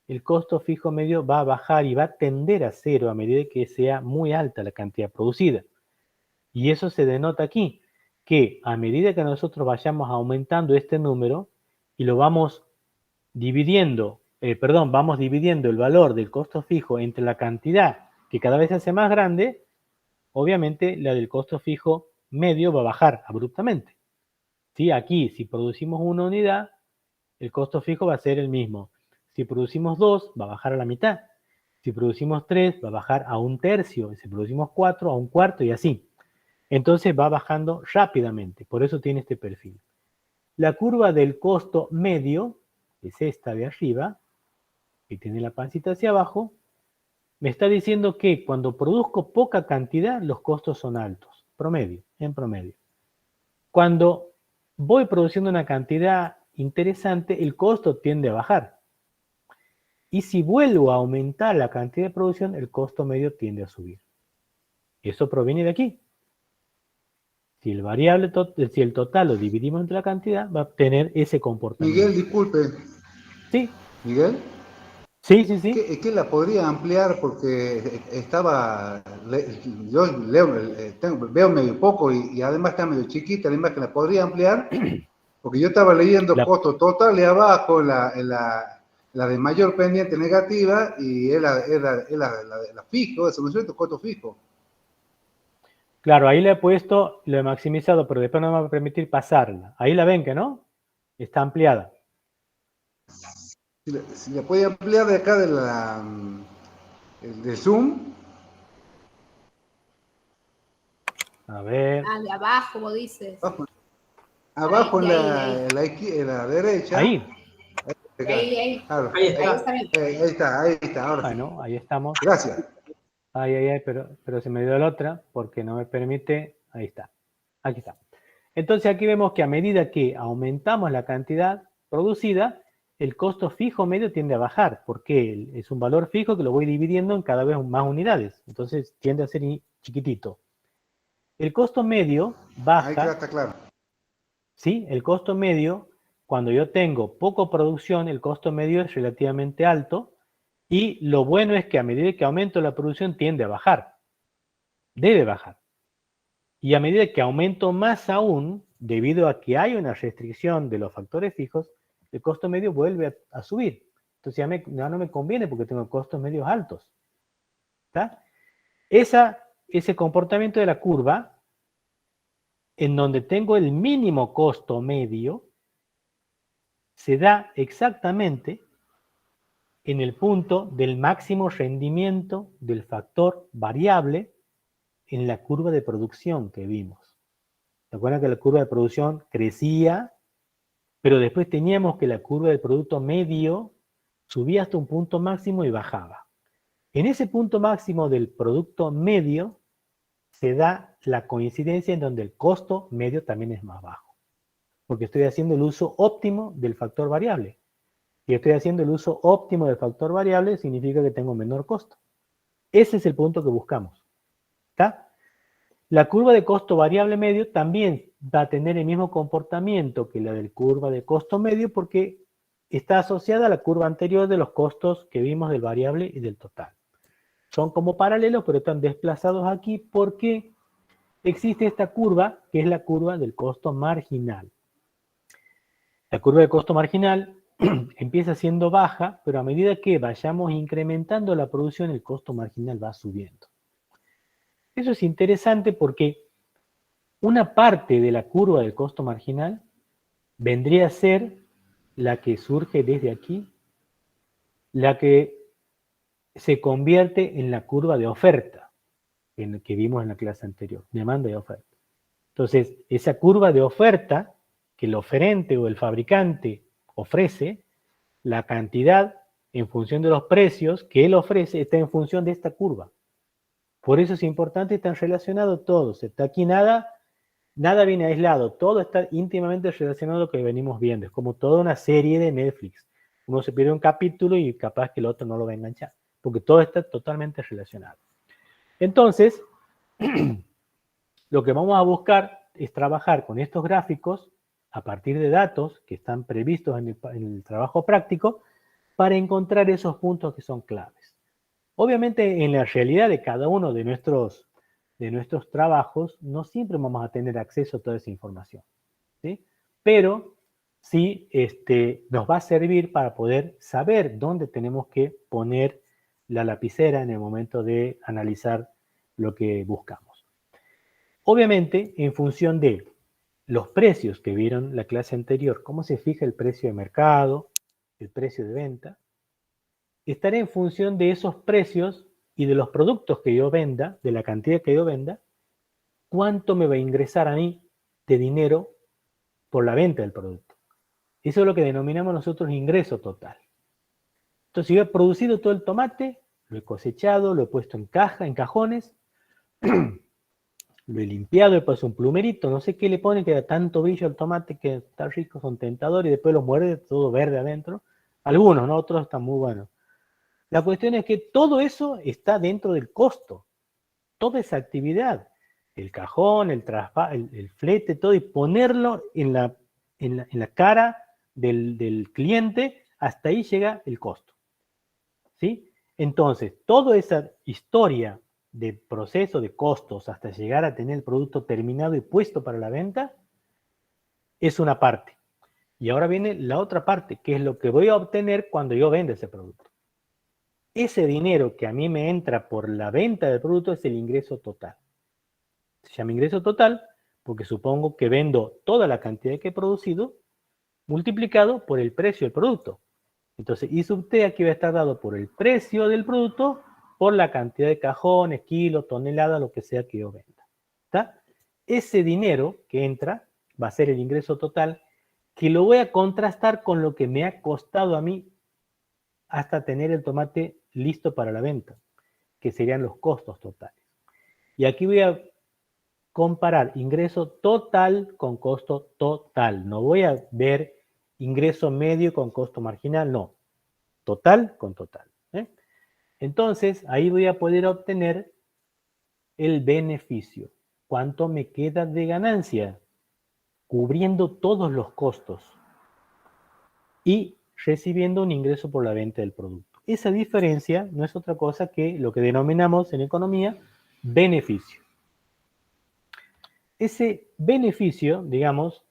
el costo fijo medio va a bajar y va a tender a cero a medida que sea muy alta la cantidad producida. Y eso se denota aquí, que a medida que nosotros vayamos aumentando este número y lo vamos dividiendo, vamos dividiendo el valor del costo fijo entre la cantidad que cada vez se hace más grande, obviamente la del costo fijo medio va a bajar abruptamente. ¿Sí? Aquí, si producimos una unidad, el costo fijo va a ser el mismo. Si producimos 2, va a bajar a la mitad. Si producimos 3, va a bajar a 1/3. Si producimos 4, a 1/4 y así. Entonces va bajando rápidamente. Por eso tiene este perfil. La curva del costo medio, que es esta de arriba, que tiene la pancita hacia abajo, me está diciendo que cuando produzco poca cantidad, los costos son altos. Promedio, en promedio. Cuando voy produciendo una cantidad interesante, el costo tiende a bajar. Y si vuelvo a aumentar la cantidad de producción, el costo medio tiende a subir. Eso proviene de aquí. Si el total lo dividimos entre la cantidad, va a tener ese comportamiento. Miguel, disculpe. Sí. Miguel. Sí, sí, sí. ¿Qué la podría ampliar? Porque yo veo medio poco y además está medio chiquita la imagen. ¿La podría ampliar? Porque yo estaba leyendo costo total y abajo la de mayor pendiente negativa y es la fijo, eso no es cierto, costo fijo. Claro, ahí le he puesto, lo he maximizado, pero después no me va a permitir pasarla. Ahí la ven que no, está ampliada. Si la puede ampliar de acá de Zoom. A ver. Ah, de abajo, vos dices. Abajo ahí. En la derecha. Ahí. Ahí. Claro, Ahí está. Ahí está. Ahora bueno, sí. Ahí estamos. Gracias. Ay, pero se me dio la otra porque no me permite. Ahí está. Aquí está. Entonces aquí vemos que a medida que aumentamos la cantidad producida, el costo fijo medio tiende a bajar, porque es un valor fijo que lo voy dividiendo en cada vez más unidades. Entonces tiende a ser chiquitito. El costo medio baja. Ahí está claro. ¿Sí? El costo medio, cuando yo tengo poco producción, el costo medio es relativamente alto. Y lo bueno es que a medida que aumento la producción tiende a bajar. Debe bajar. Y a medida que aumento más aún, debido a que hay una restricción de los factores fijos, el costo medio vuelve a subir. Entonces ya no me conviene porque tengo costos medios altos. ¿Está? Ese comportamiento de la curva, en donde tengo el mínimo costo medio, se da exactamente en el punto del máximo rendimiento del factor variable en la curva de producción que vimos. ¿Se acuerdan que la curva de producción crecía, pero después teníamos que la curva del producto medio subía hasta un punto máximo y bajaba? En ese punto máximo del producto medio se da la coincidencia en donde el costo medio también es más bajo, porque estoy haciendo el uso óptimo del factor variable. Si estoy haciendo el uso óptimo del factor variable, significa que tengo menor costo. Ese es el punto que buscamos. ¿Está? La curva de costo variable medio también va a tener el mismo comportamiento que la del curva de costo medio porque está asociada a la curva anterior de los costos que vimos del variable y del total. Son como paralelos, pero están desplazados aquí porque existe esta curva que es la curva del costo marginal. La curva de costo marginal empieza siendo baja, pero a medida que vayamos incrementando la producción, el costo marginal va subiendo. Eso es interesante porque una parte de la curva del costo marginal vendría a ser la que surge desde aquí, la que se convierte en la curva de oferta, que vimos en la clase anterior, demanda y oferta. Entonces, esa curva de oferta que el oferente o el fabricante ofrece, la cantidad en función de los precios que él ofrece está en función de esta curva. Por eso es importante, están relacionados todos. Está aquí nada viene aislado, todo está íntimamente relacionado a lo que venimos viendo. Es como toda una serie de Netflix. Uno se pierde un capítulo y capaz que el otro no lo va a enganchar, porque todo está totalmente relacionado. Entonces, lo que vamos a buscar es trabajar con estos gráficos a partir de datos que están previstos en el trabajo práctico para encontrar esos puntos que son claves. Obviamente, en la realidad de cada uno de nuestros trabajos, no siempre vamos a tener acceso a toda esa información, ¿sí? Pero sí nos va a servir para poder saber dónde tenemos que poner la lapicera en el momento de analizar lo que buscamos. Obviamente, en función de los precios que vieron la clase anterior, cómo se fija el precio de mercado, el precio de venta, estará en función de esos precios y de los productos que yo venda, de la cantidad que yo venda, cuánto me va a ingresar a mí de dinero por la venta del producto. Eso es lo que denominamos nosotros ingreso total. Entonces yo he producido todo el tomate, lo he cosechado, lo he puesto en caja, en cajones, lo he limpiado, he puesto un plumerito, no sé qué le pone que da tanto brillo al tomate que está rico, son tentadores, y después lo muerde todo verde adentro. Algunos, ¿no? Otros están muy buenos. La cuestión es que todo eso está dentro del costo. Toda esa actividad, el cajón, el flete, todo, y ponerlo en la cara del cliente, hasta ahí llega el costo. ¿Sí? Entonces, toda esa historia de proceso de costos hasta llegar a tener el producto terminado y puesto para la venta, es una parte. Y ahora viene la otra parte, que es lo que voy a obtener cuando yo venda ese producto. Ese dinero que a mí me entra por la venta del producto es el ingreso total. Se llama ingreso total porque supongo que vendo toda la cantidad que he producido multiplicado por el precio del producto. Entonces, I sub T aquí va a estar dado por el precio del producto por la cantidad de cajones, kilos, toneladas, lo que sea que yo venda. ¿Está? Ese dinero que entra va a ser el ingreso total, que lo voy a contrastar con lo que me ha costado a mí hasta tener el tomate listo para la venta, que serían los costos totales. Y aquí voy a comparar ingreso total con costo total. No voy a ver ingreso medio con costo marginal, no. Total con total. Entonces, ahí voy a poder obtener el beneficio. ¿Cuánto me queda de ganancia? Cubriendo todos los costos y recibiendo un ingreso por la venta del producto. Esa diferencia no es otra cosa que lo que denominamos en economía beneficio. Ese beneficio, digamos,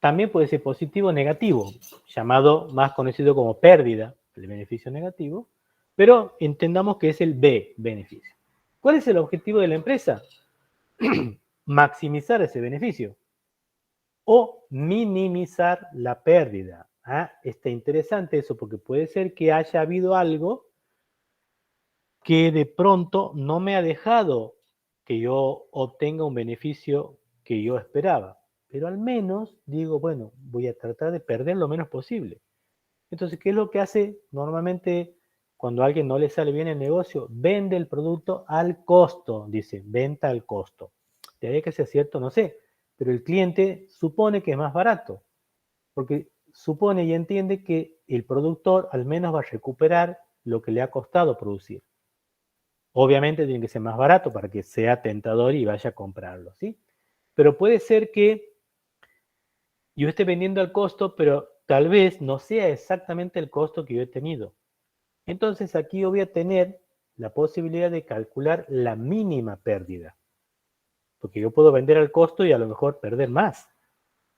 también puede ser positivo o negativo, llamado más conocido como pérdida, el beneficio negativo, pero entendamos que es el B, beneficio. ¿Cuál es el objetivo de la empresa? Maximizar ese beneficio o minimizar la pérdida. Está interesante eso, porque puede ser que haya habido algo que de pronto no me ha dejado que yo obtenga un beneficio que yo esperaba. Pero al menos digo, bueno, voy a tratar de perder lo menos posible. Entonces, ¿qué es lo que hace normalmente cuando a alguien no le sale bien el negocio? Vende el producto al costo, dice, venta al costo. De ahí que sea cierto, no sé, pero el cliente supone que es más barato, porque supone y entiende que el productor al menos va a recuperar lo que le ha costado producir. Obviamente tiene que ser más barato para que sea tentador y vaya a comprarlo, ¿sí? Pero puede ser que yo esté vendiendo al costo, pero tal vez no sea exactamente el costo que yo he tenido. Entonces aquí yo voy a tener la posibilidad de calcular la mínima pérdida. Porque yo puedo vender al costo y a lo mejor perder más.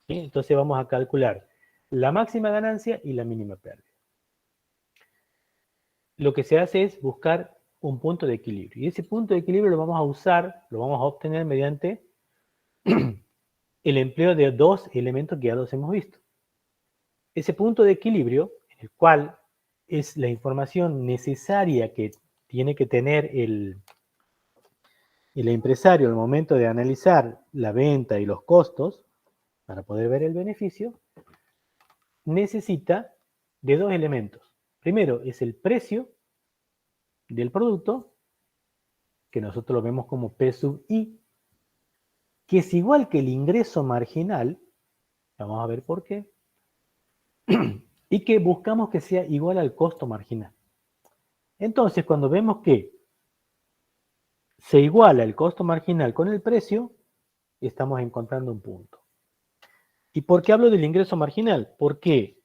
¿Sí? Entonces vamos a calcular la máxima ganancia y la mínima pérdida. Lo que se hace es buscar un punto de equilibrio. Y ese punto de equilibrio lo vamos a usar, lo vamos a obtener mediante el empleo de dos elementos que ya los hemos visto. Ese punto de equilibrio, en el cual es la información necesaria que tiene que tener el empresario al momento de analizar la venta y los costos, para poder ver el beneficio, necesita de dos elementos. Primero es el precio del producto, que nosotros lo vemos como P sub I, que es igual que el ingreso marginal, vamos a ver por qué, y que buscamos que sea igual al costo marginal. Entonces, cuando vemos que se iguala el costo marginal con el precio, estamos encontrando un punto. ¿Y por qué hablo del ingreso marginal? Porque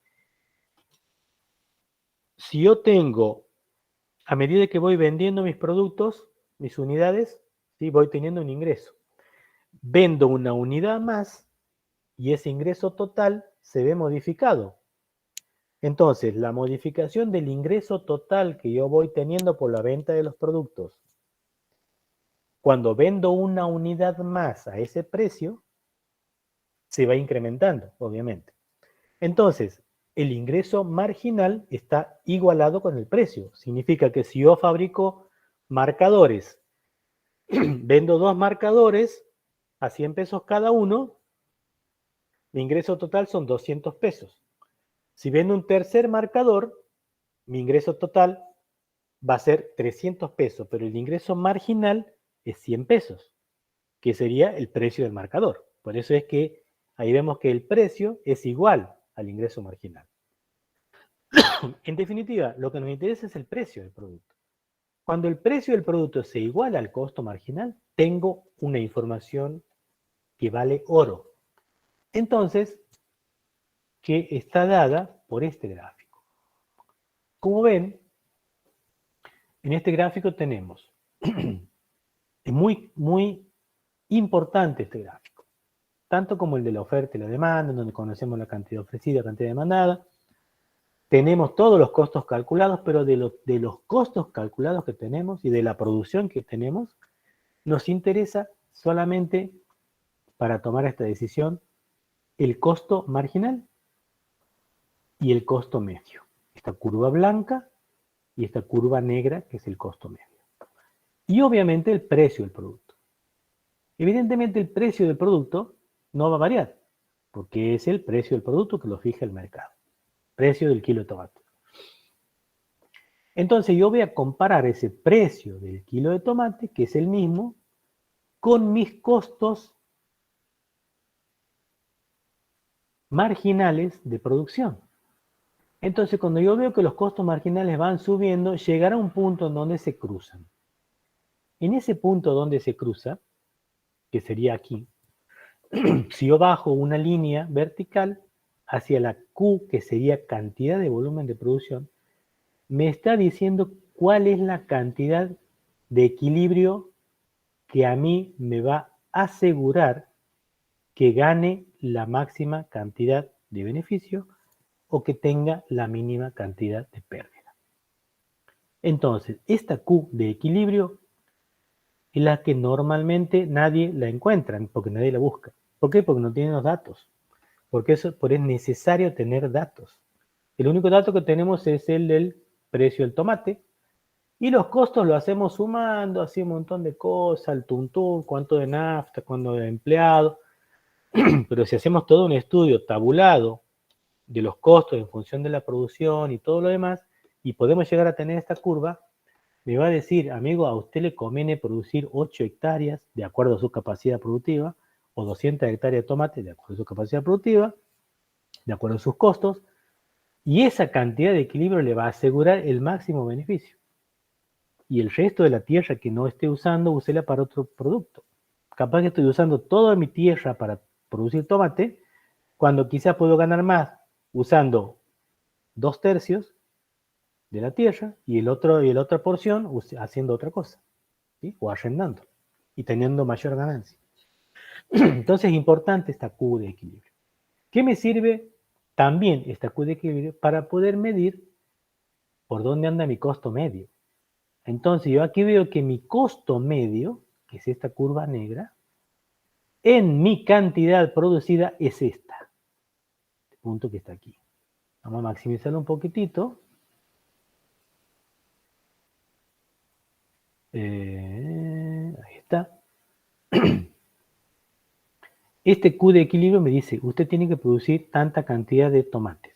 si yo tengo, a medida que voy vendiendo mis productos, mis unidades, ¿sí? Voy teniendo un ingreso. Vendo una unidad más y ese ingreso total se ve modificado. Entonces, la modificación del ingreso total que yo voy teniendo por la venta de los productos, cuando vendo una unidad más a ese precio, se va incrementando, obviamente. Entonces, el ingreso marginal está igualado con el precio. Significa que si yo fabrico marcadores, vendo 2 marcadores a 100 pesos cada uno, mi ingreso total son 200 pesos. Si vendo un tercer marcador, mi ingreso total va a ser 300 pesos, pero el ingreso marginal es 100 pesos, que sería el precio del marcador. Por eso es que ahí vemos que el precio es igual al ingreso marginal. En definitiva, lo que nos interesa es el precio del producto. Cuando el precio del producto se iguala al costo marginal, tengo una información que vale oro. Entonces, que está dada por este gráfico. Como ven, en este gráfico tenemos, es muy importante este gráfico, tanto como el de la oferta y la demanda, donde conocemos la cantidad ofrecida, la cantidad demandada. Tenemos todos los costos calculados, pero de los costos calculados que tenemos y de la producción que tenemos, nos interesa solamente para tomar esta decisión el costo marginal y el costo medio. Esta curva blanca y esta curva negra, que es el costo medio. Y obviamente el precio del producto. Evidentemente el precio del producto no va a variar, porque es el precio del producto que lo fija el mercado. Precio del kilo de tomate. Entonces yo voy a comparar ese precio del kilo de tomate, que es el mismo, con mis costos marginales de producción. Entonces cuando yo veo que los costos marginales van subiendo, llegará un punto en donde se cruzan. En ese punto donde se cruza, que sería aquí, si yo bajo una línea vertical hacia la Q, que sería cantidad de volumen de producción, me está diciendo cuál es la cantidad de equilibrio que a mí me va a asegurar que gane la máxima cantidad de beneficio o que tenga la mínima cantidad de pérdida. Entonces, esta Q de equilibrio es la que normalmente nadie la encuentra, porque nadie la busca. ¿Por qué? Porque no tienen los datos. Porque es necesario tener datos. El único dato que tenemos es el del precio del tomate, y los costos lo hacemos sumando, así un montón de cosas, el tuntún, cuánto de nafta, cuánto de empleado. Pero si hacemos todo un estudio tabulado de los costos en función de la producción y todo lo demás, y podemos llegar a tener esta curva, me va a decir, amigo, a usted le conviene producir 8 hectáreas de acuerdo a su capacidad productiva, o 200 hectáreas de tomate de acuerdo a su capacidad productiva, de acuerdo a sus costos, y esa cantidad de equilibrio le va a asegurar el máximo beneficio. Y el resto de la tierra que no esté usando, úsela para otro producto. Capaz que estoy usando toda mi tierra para producir tomate, cuando quizá puedo ganar más usando 2/3 de la tierra y la otra porción haciendo otra cosa, ¿sí? O arrendando y teniendo mayor ganancia. Entonces es importante esta Q de equilibrio. ¿Qué me sirve también esta Q de equilibrio? Para poder medir por dónde anda mi costo medio. Entonces yo aquí veo que mi costo medio, que es esta curva negra, en mi cantidad producida es esta. Este punto que está aquí. Vamos a maximizarlo un poquitito. Ahí está. Este Q de equilibrio me dice, usted tiene que producir tanta cantidad de tomates.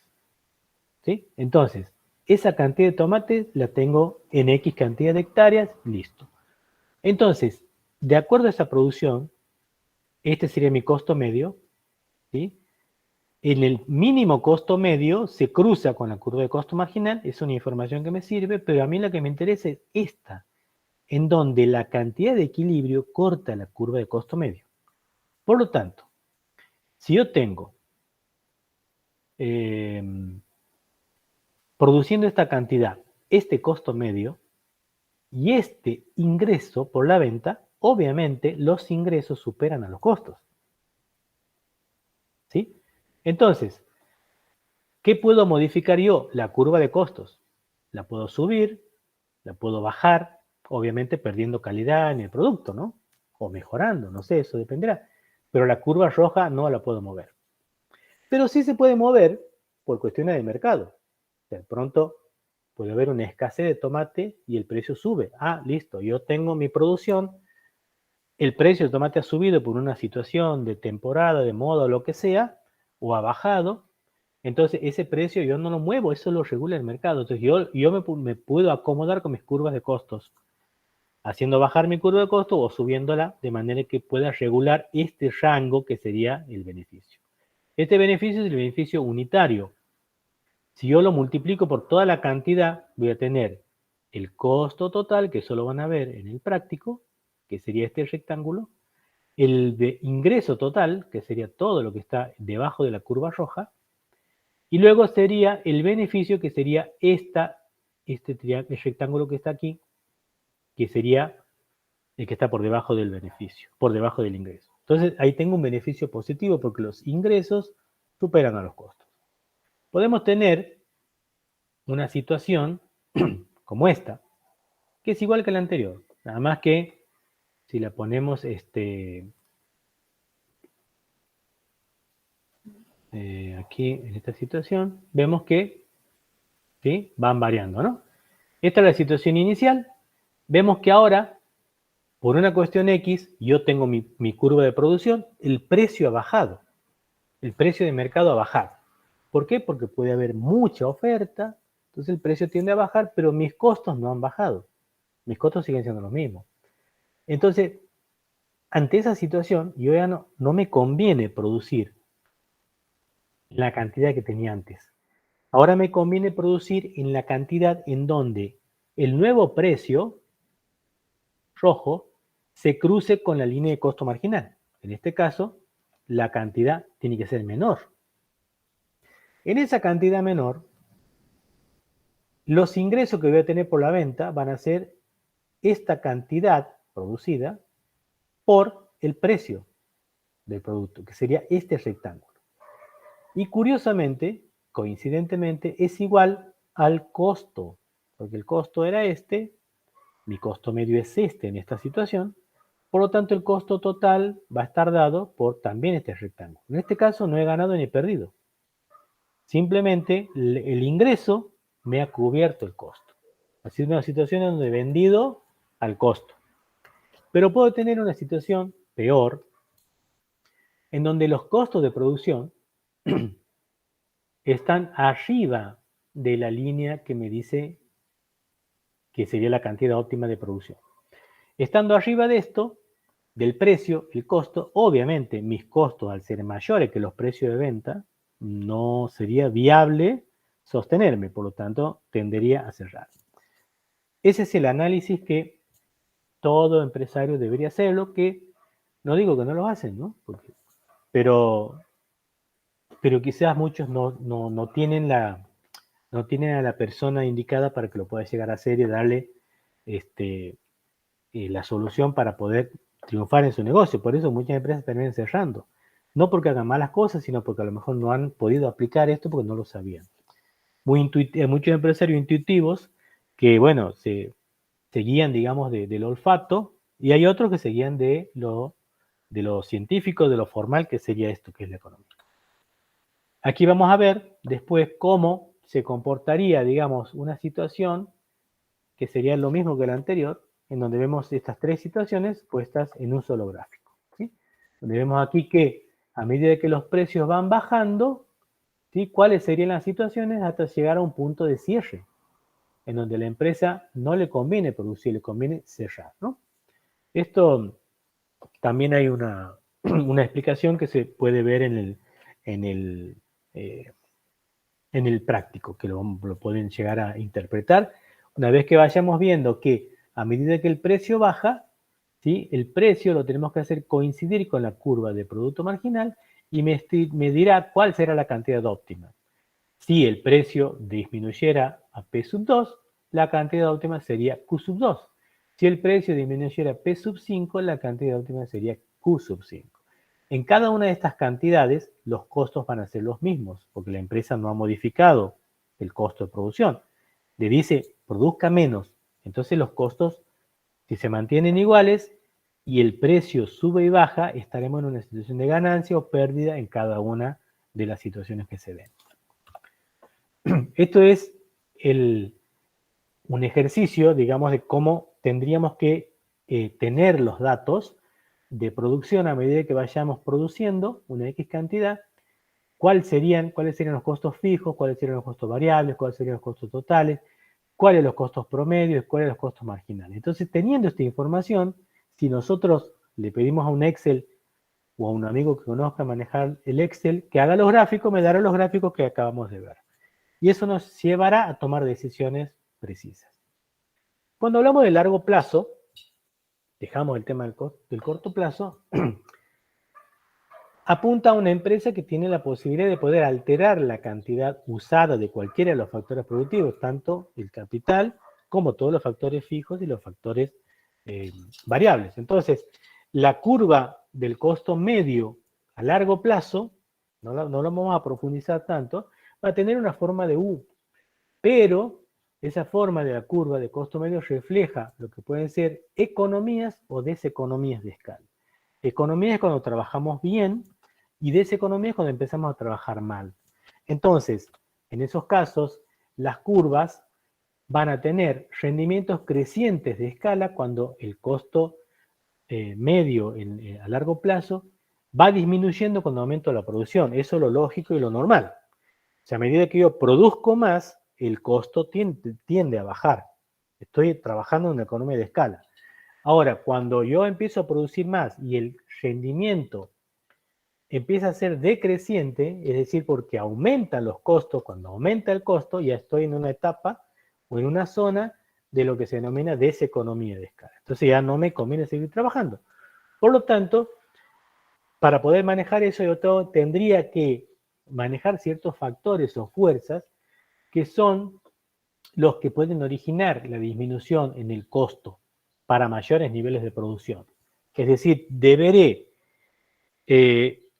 ¿Sí? Entonces, esa cantidad de tomates la tengo en X cantidad de hectáreas, listo. Entonces, de acuerdo a esa producción, este sería mi costo medio, ¿sí? En el mínimo costo medio se cruza con la curva de costo marginal, es una información que me sirve, pero a mí la que me interesa es esta, en donde la cantidad de equilibrio corta la curva de costo medio. Por lo tanto, si yo tengo produciendo esta cantidad, este costo medio y este ingreso por la venta, obviamente los ingresos superan a los costos. ¿Sí? Entonces, ¿qué puedo modificar yo? La curva de costos. La puedo subir, la puedo bajar, obviamente perdiendo calidad en el producto, ¿no? O mejorando, no sé, eso dependerá. pero la curva roja no la puedo mover. Pero sí se puede mover por cuestiones de mercado. O sea, de pronto puede haber una escasez de tomate y el precio sube. Ah, listo, yo tengo mi producción, el precio del tomate ha subido por una situación de temporada, de moda o lo que sea, o ha bajado. Entonces ese precio yo no lo muevo, eso lo regula el mercado. Entonces yo me puedo acomodar con mis curvas de costos, haciendo bajar mi curva de costos o subiéndola de manera que pueda regular este rango que sería el beneficio. Este beneficio es el beneficio unitario. Si yo lo multiplico por toda la cantidad, voy a tener el costo total, que eso lo van a ver en el práctico, que sería este rectángulo, el de ingreso total, que sería todo lo que está debajo de la curva roja, y luego sería el beneficio, que sería este rectángulo que está aquí, que sería el que está por debajo del beneficio, por debajo del ingreso. Entonces ahí tengo un beneficio positivo porque los ingresos superan a los costos. Podemos tener una situación como esta, que es igual que la anterior, nada más que si la ponemos aquí en esta situación, vemos que ¿sí? Van variando, ¿no? Esta es la situación inicial. Vemos que ahora, por una cuestión X, yo tengo mi curva de producción, el precio ha bajado, el precio de mercado ha bajado. ¿Por qué? Porque puede haber mucha oferta, entonces el precio tiende a bajar, pero mis costos no han bajado. Mis costos siguen siendo los mismos. Entonces, ante esa situación, yo ya no me conviene producir la cantidad que tenía antes. Ahora me conviene producir en la cantidad en donde el nuevo precio rojo se cruce con la línea de costo marginal. En este caso, la cantidad tiene que ser menor. En esa cantidad menor, los ingresos que voy a tener por la venta van a ser esta cantidad producida por el precio del producto, que sería este rectángulo. Y curiosamente, coincidentemente, es igual al costo, porque el costo era este, mi costo medio es este en esta situación, por lo tanto el costo total va a estar dado por también este rectángulo. En este caso no he ganado ni he perdido. Simplemente el ingreso me ha cubierto el costo. Ha sido una situación donde he vendido al costo. Pero puedo tener una situación peor, en donde los costos de producción están arriba de la línea que me dice que sería la cantidad óptima de producción. Estando arriba de esto, del precio, el costo, obviamente mis costos al ser mayores que los precios de venta, no sería viable sostenerme, por lo tanto tendería a cerrar. Ese es el análisis que todo empresario debería hacerlo, que no digo que no lo hacen, ¿no? Pero quizás muchos no tienen a la persona indicada para que lo pueda llegar a hacer y darle la solución para poder triunfar en su negocio. Por eso muchas empresas terminan cerrando. No porque hagan malas cosas, sino porque a lo mejor no han podido aplicar esto porque no lo sabían. Muchos empresarios intuitivos que, bueno, se guían, digamos, del olfato, y hay otros que se guían de lo científico, de lo formal, que sería esto, que es la economía. Aquí vamos a ver después cómo se comportaría, digamos, una situación que sería lo mismo que la anterior, en donde vemos estas tres situaciones puestas en un solo gráfico, ¿sí? Donde vemos aquí que a medida que los precios van bajando, ¿sí? ¿Cuáles serían las situaciones hasta llegar a un punto de cierre? En donde a la empresa no le conviene producir, le conviene cerrar, ¿no? Esto también hay una explicación que se puede ver en el práctico, que lo pueden llegar a interpretar. Una vez que vayamos viendo que a medida que el precio baja, ¿sí? El precio lo tenemos que hacer coincidir con la curva de producto marginal y me dirá cuál será la cantidad óptima. Si el precio disminuyera a P sub 2, la cantidad óptima sería Q sub 2. Si el precio disminuyera a P sub 5, la cantidad óptima sería Q sub 5. En cada una de estas cantidades, los costos van a ser los mismos, porque la empresa no ha modificado el costo de producción. Le dice, produzca menos. Entonces los costos, si se mantienen iguales, y el precio sube y baja, estaremos en una situación de ganancia o pérdida en cada una de las situaciones que se den. Esto es un ejercicio, digamos, de cómo tendríamos que tener los datos de producción a medida que vayamos produciendo una X cantidad, cuáles serían los costos fijos, cuáles serían los costos variables, cuáles serían los costos totales, cuáles los costos promedios, cuáles los costos marginales. Entonces, teniendo esta información, si nosotros le pedimos a un Excel o a un amigo que conozca manejar el Excel, que haga los gráficos, me dará los gráficos que acabamos de ver. Y eso nos llevará a tomar decisiones precisas. Cuando hablamos de largo plazo, dejamos el tema del corto plazo, apunta a una empresa que tiene la posibilidad de poder alterar la cantidad usada de cualquiera de los factores productivos, tanto el capital como todos los factores fijos y los factores variables. Entonces, la curva del costo medio a largo plazo, no lo vamos a profundizar tanto, va a tener una forma de U, pero esa forma de la curva de costo medio refleja lo que pueden ser economías o deseconomías de escala. Economía es cuando trabajamos bien y deseconomía es cuando empezamos a trabajar mal. Entonces, en esos casos, las curvas van a tener rendimientos crecientes de escala cuando el costo medio a largo plazo va disminuyendo cuando aumento la producción. Eso es lo lógico y lo normal. O sea, a medida que yo produzco más, el costo tiende a bajar. Estoy trabajando en una economía de escala. Ahora, cuando yo empiezo a producir más y el rendimiento empieza a ser decreciente, es decir, porque aumentan los costos, cuando aumenta el costo ya estoy en una etapa o en una zona de lo que se denomina deseconomía de escala. Entonces ya no me conviene seguir trabajando. Por lo tanto, para poder manejar eso, yo tendría que manejar ciertos factores o fuerzas que son los que pueden originar la disminución en el costo para mayores niveles de producción. Es decir, deberé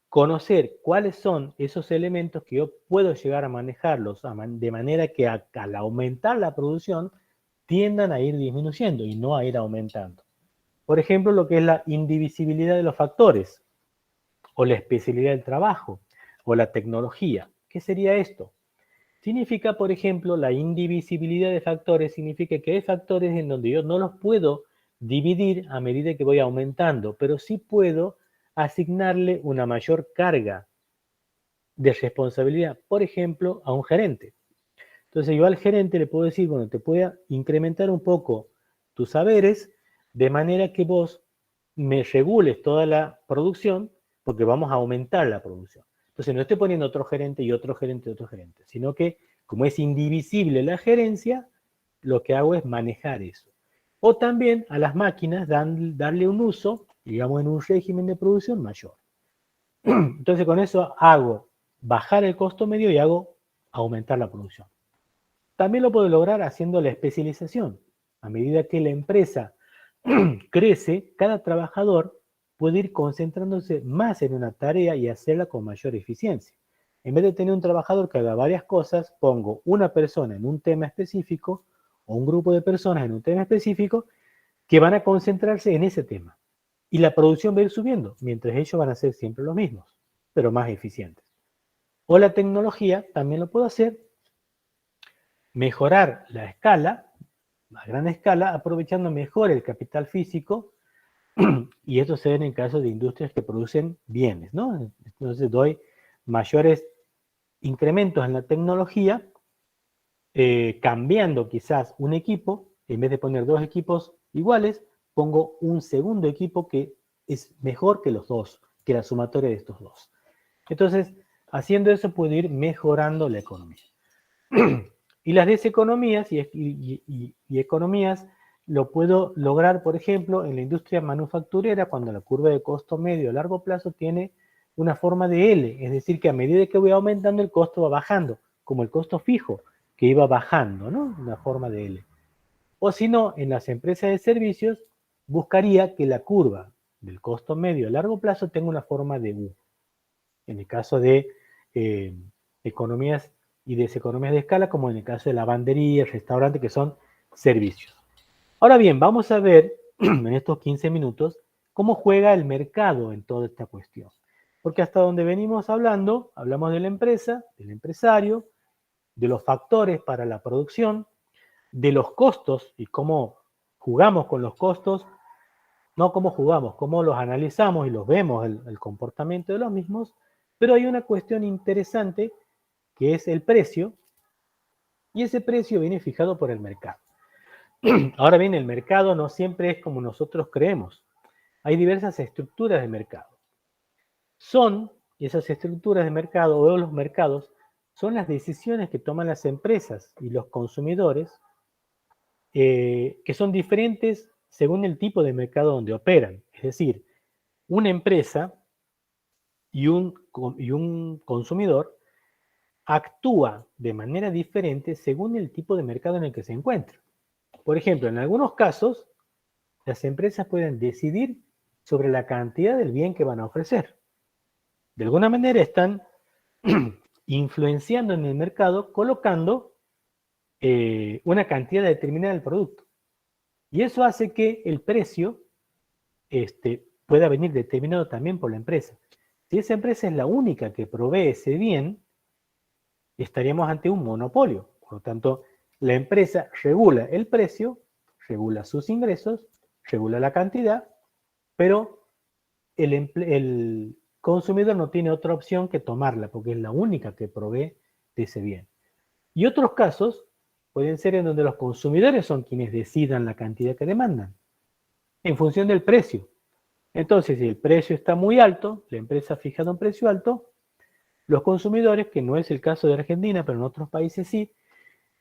conocer cuáles son esos elementos que yo puedo llegar a manejarlos de manera que al aumentar la producción tiendan a ir disminuyendo y no a ir aumentando. Por ejemplo, lo que es la indivisibilidad de los factores, o la especialidad del trabajo, o la tecnología. ¿Qué sería esto? Significa, por ejemplo, la indivisibilidad de factores, significa que hay factores en donde yo no los puedo dividir a medida que voy aumentando, pero sí puedo asignarle una mayor carga de responsabilidad, por ejemplo, a un gerente. Entonces yo al gerente le puedo decir, bueno, te puedo incrementar un poco tus saberes de manera que vos me regules toda la producción porque vamos a aumentar la producción. Entonces no estoy poniendo otro gerente y otro gerente y otro gerente, sino que como es indivisible la gerencia, lo que hago es manejar eso. O también a las máquinas darle un uso, digamos en un régimen de producción mayor. Entonces con eso hago bajar el costo medio y hago aumentar la producción. También lo puedo lograr haciendo la especialización. A medida que la empresa crece, cada trabajador puede ir concentrándose más en una tarea y hacerla con mayor eficiencia. En vez de tener un trabajador que haga varias cosas, pongo una persona en un tema específico o un grupo de personas en un tema específico que van a concentrarse en ese tema. Y la producción va a ir subiendo, mientras ellos van a ser siempre los mismos, pero más eficientes. O la tecnología también lo puedo hacer, mejorar la escala, a gran escala, aprovechando mejor el capital físico, y esto se ve en casos de industrias que producen bienes, ¿no? Entonces doy mayores incrementos en la tecnología, cambiando quizás un equipo, en vez de poner dos equipos iguales, pongo un segundo equipo que es mejor que los dos, que la sumatoria de estos dos. Entonces, haciendo eso puedo ir mejorando la economía. Y las deseconomías y economías lo puedo lograr, por ejemplo, en la industria manufacturera, cuando la curva de costo medio a largo plazo tiene una forma de L, es decir, que a medida que voy aumentando el costo va bajando, como el costo fijo, que iba bajando, ¿no? Una forma de L. O si no, en las empresas de servicios, buscaría que la curva del costo medio a largo plazo tenga una forma de U. En el caso de economías y deseconomías de escala, como en el caso de lavandería, restaurante, que son servicios. Ahora bien, vamos a ver en estos 15 minutos cómo juega el mercado en toda esta cuestión. Porque hasta donde venimos hablando, hablamos de la empresa, del empresario, de los factores para la producción, de los costos y cómo jugamos con los costos, no cómo jugamos, cómo los analizamos y los vemos, el comportamiento de los mismos, pero hay una cuestión interesante que es el precio, y ese precio viene fijado por el mercado. Ahora bien, el mercado no siempre es como nosotros creemos. Hay diversas estructuras de mercado. Son esas estructuras de mercado o los mercados son las decisiones que toman las empresas y los consumidores que son diferentes según el tipo de mercado donde operan. Es decir, una empresa y un consumidor actúa de manera diferente según el tipo de mercado en el que se encuentra. Por ejemplo, en algunos casos, las empresas pueden decidir sobre la cantidad del bien que van a ofrecer. De alguna manera están influenciando en el mercado colocando una cantidad determinada del producto. Y eso hace que el precio pueda venir determinado también por la empresa. Si esa empresa es la única que provee ese bien, estaríamos ante un monopolio. Por lo tanto, la empresa regula el precio, regula sus ingresos, regula la cantidad, pero el consumidor no tiene otra opción que tomarla, porque es la única que provee de ese bien. Y otros casos pueden ser en donde los consumidores son quienes decidan la cantidad que demandan, en función del precio. Entonces, si el precio está muy alto, la empresa ha fijado un precio alto, los consumidores, que no es el caso de Argentina, pero en otros países sí,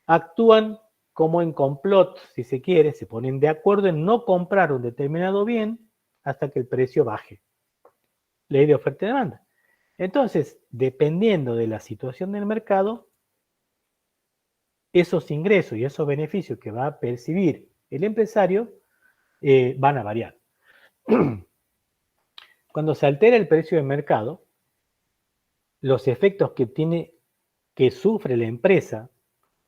actúan como en complot, si se quiere, se ponen de acuerdo en no comprar un determinado bien hasta que el precio baje. Ley de oferta y demanda. Entonces, dependiendo de la situación del mercado, esos ingresos y esos beneficios que va a percibir el empresario van a variar. Cuando se altera el precio del mercado, los efectos que sufre la empresa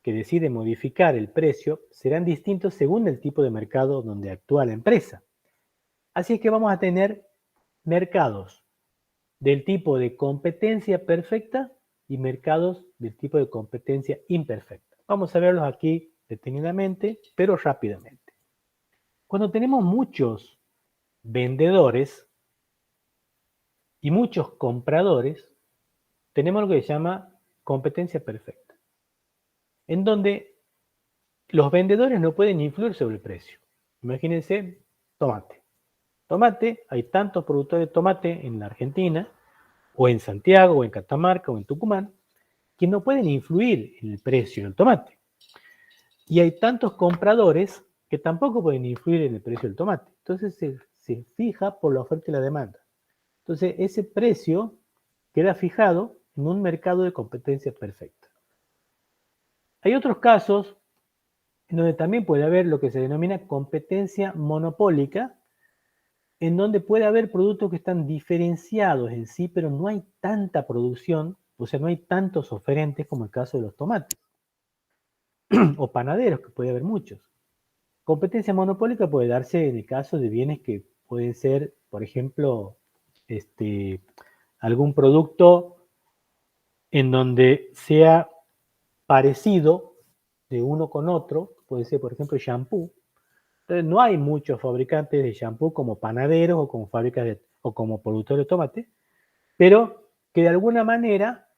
que decide modificar el precio serán distintos según el tipo de mercado donde actúa la empresa. Así es que vamos a tener mercados del tipo de competencia perfecta y mercados del tipo de competencia imperfecta. Vamos a verlos aquí detenidamente, pero rápidamente. Cuando tenemos muchos vendedores y muchos compradores, tenemos lo que se llama competencia perfecta, en donde los vendedores no pueden influir sobre el precio. Imagínense, tomate. Tomate, hay tantos productores de tomate en la Argentina, o en Santiago, o en Catamarca, o en Tucumán, que no pueden influir en el precio del tomate. Y hay tantos compradores que tampoco pueden influir en el precio del tomate. Entonces se fija por la oferta y la demanda. Entonces ese precio queda fijado en un mercado de competencia perfecta. Hay otros casos en donde también puede haber lo que se denomina competencia monopólica, en donde puede haber productos que están diferenciados en sí, pero no hay tanta producción, o sea, no hay tantos oferentes como el caso de los tomates. O panaderos, que puede haber muchos. Competencia monopólica puede darse en el caso de bienes que pueden ser, por ejemplo, algún producto en donde sea parecido de uno con otro, puede ser, por ejemplo, shampoo. Entonces, no hay muchos fabricantes de shampoo como panaderos o como fábricas o como productores de tomate, pero que de alguna manera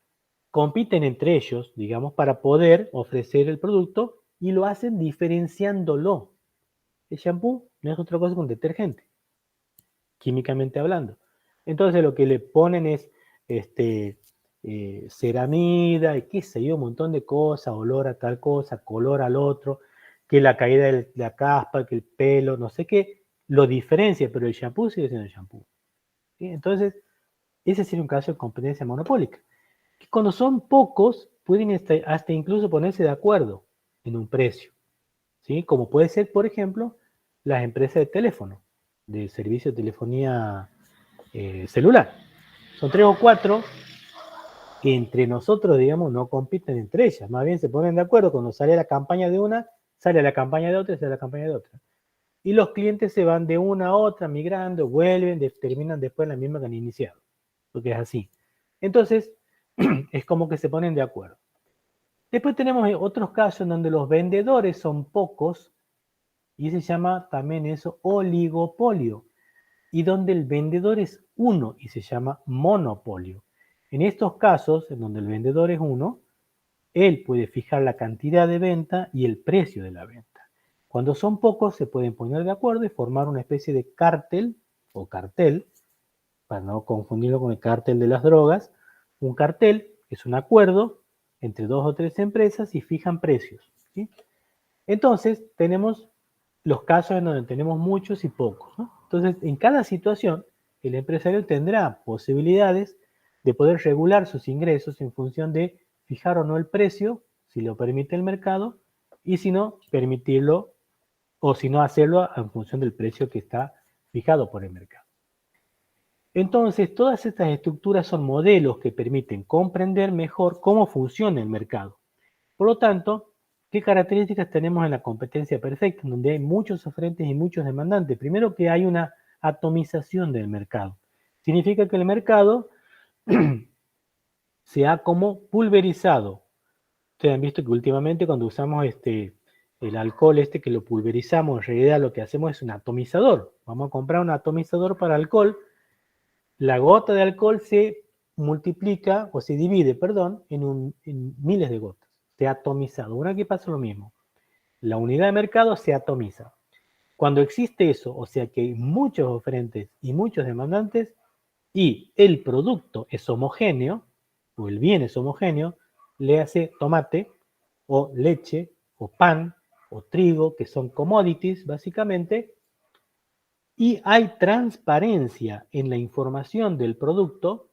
compiten entre ellos, digamos, para poder ofrecer el producto y lo hacen diferenciándolo. El shampoo no es otra cosa que un detergente, químicamente hablando. Entonces lo que le ponen es ceramida y qué sé yo, un montón de cosas, olor a tal cosa, color al otro, que la caída de la caspa, que el pelo, no sé qué, lo diferencia, pero el shampoo sigue siendo el shampoo. ¿Sí? Entonces, ese sería un caso de competencia monopólica. Que cuando son pocos, pueden hasta incluso ponerse de acuerdo en un precio. ¿Sí? Como puede ser, por ejemplo, las empresas de teléfono, de servicio de telefonía celular. Son 3 o 4 que entre nosotros, digamos, no compiten entre ellas. Más bien se ponen de acuerdo cuando sale la campaña de una, sale la campaña de otra y sale la campaña de otra. y los clientes se van de una a otra, migrando, vuelven, terminan después en la misma que han iniciado, porque es así. Entonces, es como que se ponen de acuerdo. Después tenemos otros casos en donde los vendedores son pocos, y se llama también eso oligopolio, y donde el vendedor es uno, y se llama monopolio. En estos casos, en donde el vendedor es uno, él puede fijar la cantidad de venta y el precio de la venta. Cuando son pocos, se pueden poner de acuerdo y formar una especie de cártel o cartel, para no confundirlo con el cártel de las drogas. Un cartel es un acuerdo entre 2 o 3 empresas y fijan precios, ¿sí? Entonces, tenemos los casos en donde tenemos muchos y pocos, ¿no? Entonces, en cada situación, el empresario tendrá posibilidades de poder regular sus ingresos en función de fijar o no el precio, si lo permite el mercado, y si no, permitirlo, o si no, hacerlo en función del precio que está fijado por el mercado. Entonces, todas estas estructuras son modelos que permiten comprender mejor cómo funciona el mercado. Por lo tanto, ¿qué características tenemos en la competencia perfecta? En donde hay muchos oferentes y muchos demandantes. Primero, que hay una atomización del mercado. Significa que el mercado se ha como pulverizado. Ustedes han visto que últimamente cuando usamos el alcohol que lo pulverizamos, en realidad lo que hacemos es un atomizador. Vamos a comprar un atomizador para alcohol. La gota de alcohol se multiplica, o se divide, perdón, en miles de gotas. Se ha atomizado. Bueno, aquí pasa lo mismo. La unidad de mercado se atomiza. Cuando existe eso, o sea que hay muchos oferentes y muchos demandantes, y el producto es homogéneo, o el bien es homogéneo, le hace tomate, o leche, o pan, o trigo, que son commodities, básicamente, y hay transparencia en la información del producto,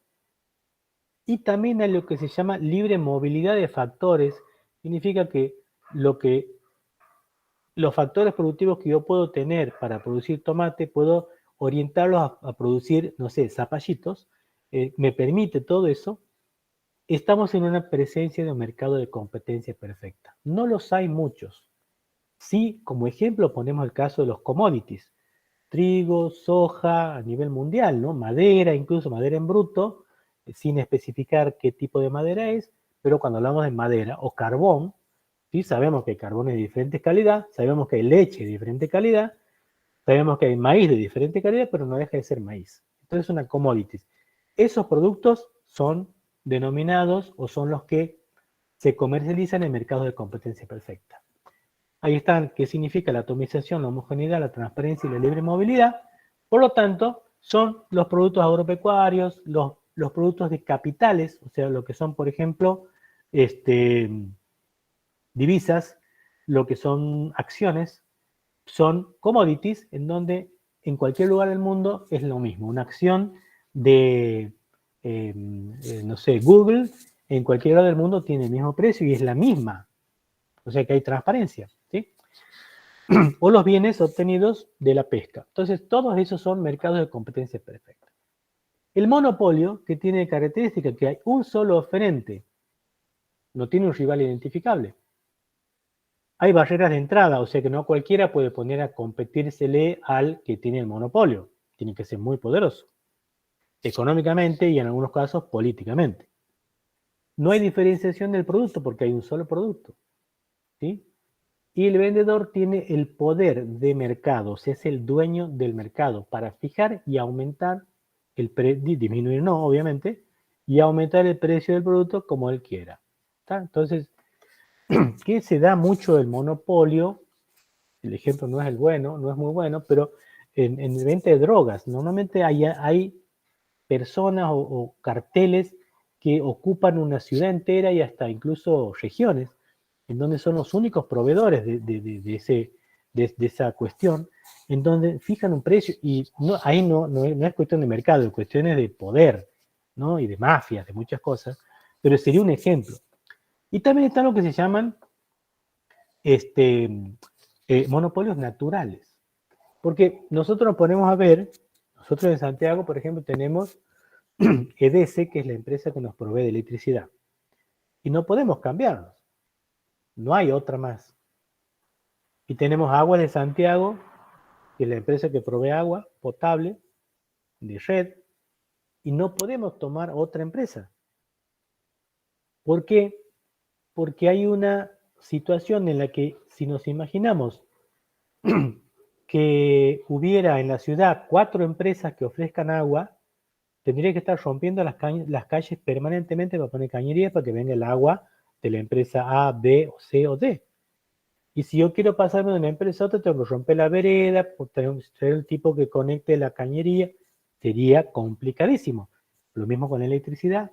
y también hay lo que se llama libre movilidad de factores. Significa que los factores productivos que yo puedo tener para producir tomate, puedo orientarlos a producir, no sé, zapallitos, me permite todo eso. Estamos en una presencia de un mercado de competencia perfecta. No los hay muchos. Sí, como ejemplo ponemos el caso de los commodities. Trigo, soja a nivel mundial, ¿no? Madera, incluso madera en bruto, sin especificar qué tipo de madera es, pero cuando hablamos de madera o carbón, ¿sí? Sabemos que hay carbón de diferente calidad, sabemos que hay leche de diferente calidad, sabemos que hay maíz de diferente calidad, pero no deja de ser maíz. Entonces es una commodity. Esos productos son denominados o son los que se comercializan en mercados de competencia perfecta. Ahí están qué significa la atomización, la homogeneidad, la transparencia y la libre movilidad. Por lo tanto, son los productos agropecuarios, los productos de capitales, o sea, lo que son, por ejemplo, divisas, lo que son acciones, son commodities en donde en cualquier lugar del mundo es lo mismo. Una acción de, no sé, Google, en cualquier lugar del mundo tiene el mismo precio y es la misma. O sea que hay transparencia, ¿sí? O los bienes obtenidos de la pesca. Entonces, todos esos son mercados de competencia perfecta. El monopolio, que tiene característica que hay un solo oferente, no tiene un rival identificable. Hay barreras de entrada, o sea que no cualquiera puede poner a competírsele al que tiene el monopolio. Tiene que ser muy poderoso, económicamente y en algunos casos políticamente. No hay diferenciación del producto porque hay un solo producto, ¿sí? Y el vendedor tiene el poder de mercado, o sea, es el dueño del mercado para fijar y aumentar el precio, disminuir no, obviamente, y aumentar el precio del producto como él quiera. ¿Está? Entonces, que se da mucho el monopolio, el ejemplo no es el bueno, no es muy bueno, pero en venta de drogas, normalmente hay personas o carteles que ocupan una ciudad entera y hasta incluso regiones, en donde son los únicos proveedores de esa cuestión, en donde fijan un precio, y no, ahí no es cuestión de mercado, es cuestiones de poder, ¿no? Y de mafias, de muchas cosas, pero sería un ejemplo. Y también está lo que se llaman monopolios naturales, porque nosotros nos ponemos a ver, nosotros en Santiago, por ejemplo, tenemos EDESE, que es la empresa que nos provee de electricidad, y no podemos cambiarnos. No hay otra más. Y tenemos Aguas de Santiago, que es la empresa que provee agua potable de red, y no podemos tomar otra empresa. ¿Por qué? Porque hay una situación en la que, si nos imaginamos que hubiera en la ciudad 4 empresas que ofrezcan agua, tendría que estar rompiendo las calles permanentemente para poner cañerías para que venga el agua de la empresa A, B, o C o D. Y si yo quiero pasarme de una empresa a otra, tengo que romper la vereda, tener el tipo que conecte la cañería, sería complicadísimo. Lo mismo con electricidad,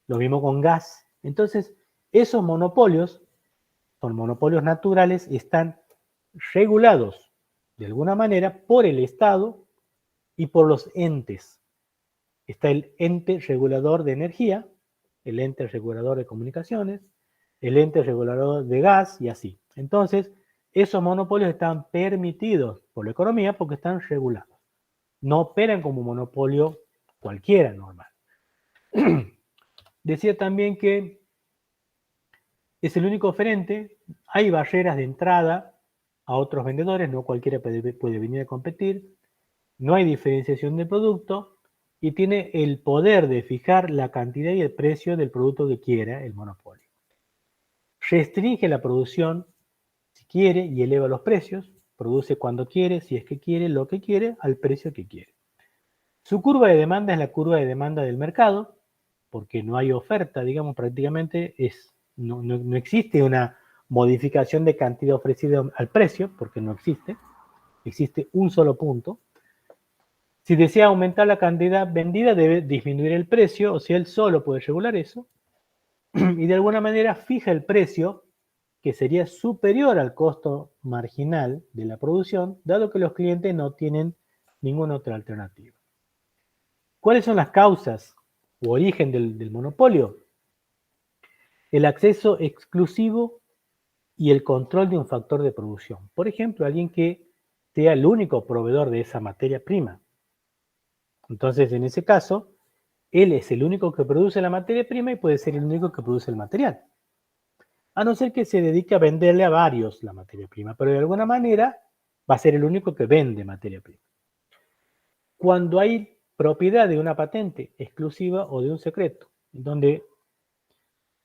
lo mismo con gas. Entonces, esos monopolios, son monopolios naturales, están regulados de alguna manera por el Estado y por los entes. Está el ente regulador de energía, el ente regulador de comunicaciones, el ente regulador de gas y así. Entonces, esos monopolios están permitidos por la economía porque están regulados. No operan como monopolio cualquiera normal. Decía también que es el único oferente, hay barreras de entrada a otros vendedores, no cualquiera puede venir a competir, no hay diferenciación de producto y tiene el poder de fijar la cantidad y el precio del producto que quiera el monopolio. Restringe la producción si quiere y eleva los precios, produce cuando quiere, si es que quiere, lo que quiere, al precio que quiere. Su curva de demanda es la curva de demanda del mercado, porque no hay oferta, digamos, prácticamente no existe una modificación de cantidad ofrecida al precio, porque no existe, existe un solo punto. Si desea aumentar la cantidad vendida, debe disminuir el precio, o sea, él solo puede regular eso, y de alguna manera fija el precio que sería superior al costo marginal de la producción, dado que los clientes no tienen ninguna otra alternativa. ¿Cuáles son las causas o origen del monopolio? El acceso exclusivo y el control de un factor de producción. Por ejemplo, alguien que sea el único proveedor de esa materia prima. Entonces, en ese caso, él es el único que produce la materia prima y puede ser el único que produce el material. A no ser que se dedique a venderle a varios la materia prima, pero de alguna manera va a ser el único que vende materia prima. Cuando hay propiedad de una patente exclusiva o de un secreto, donde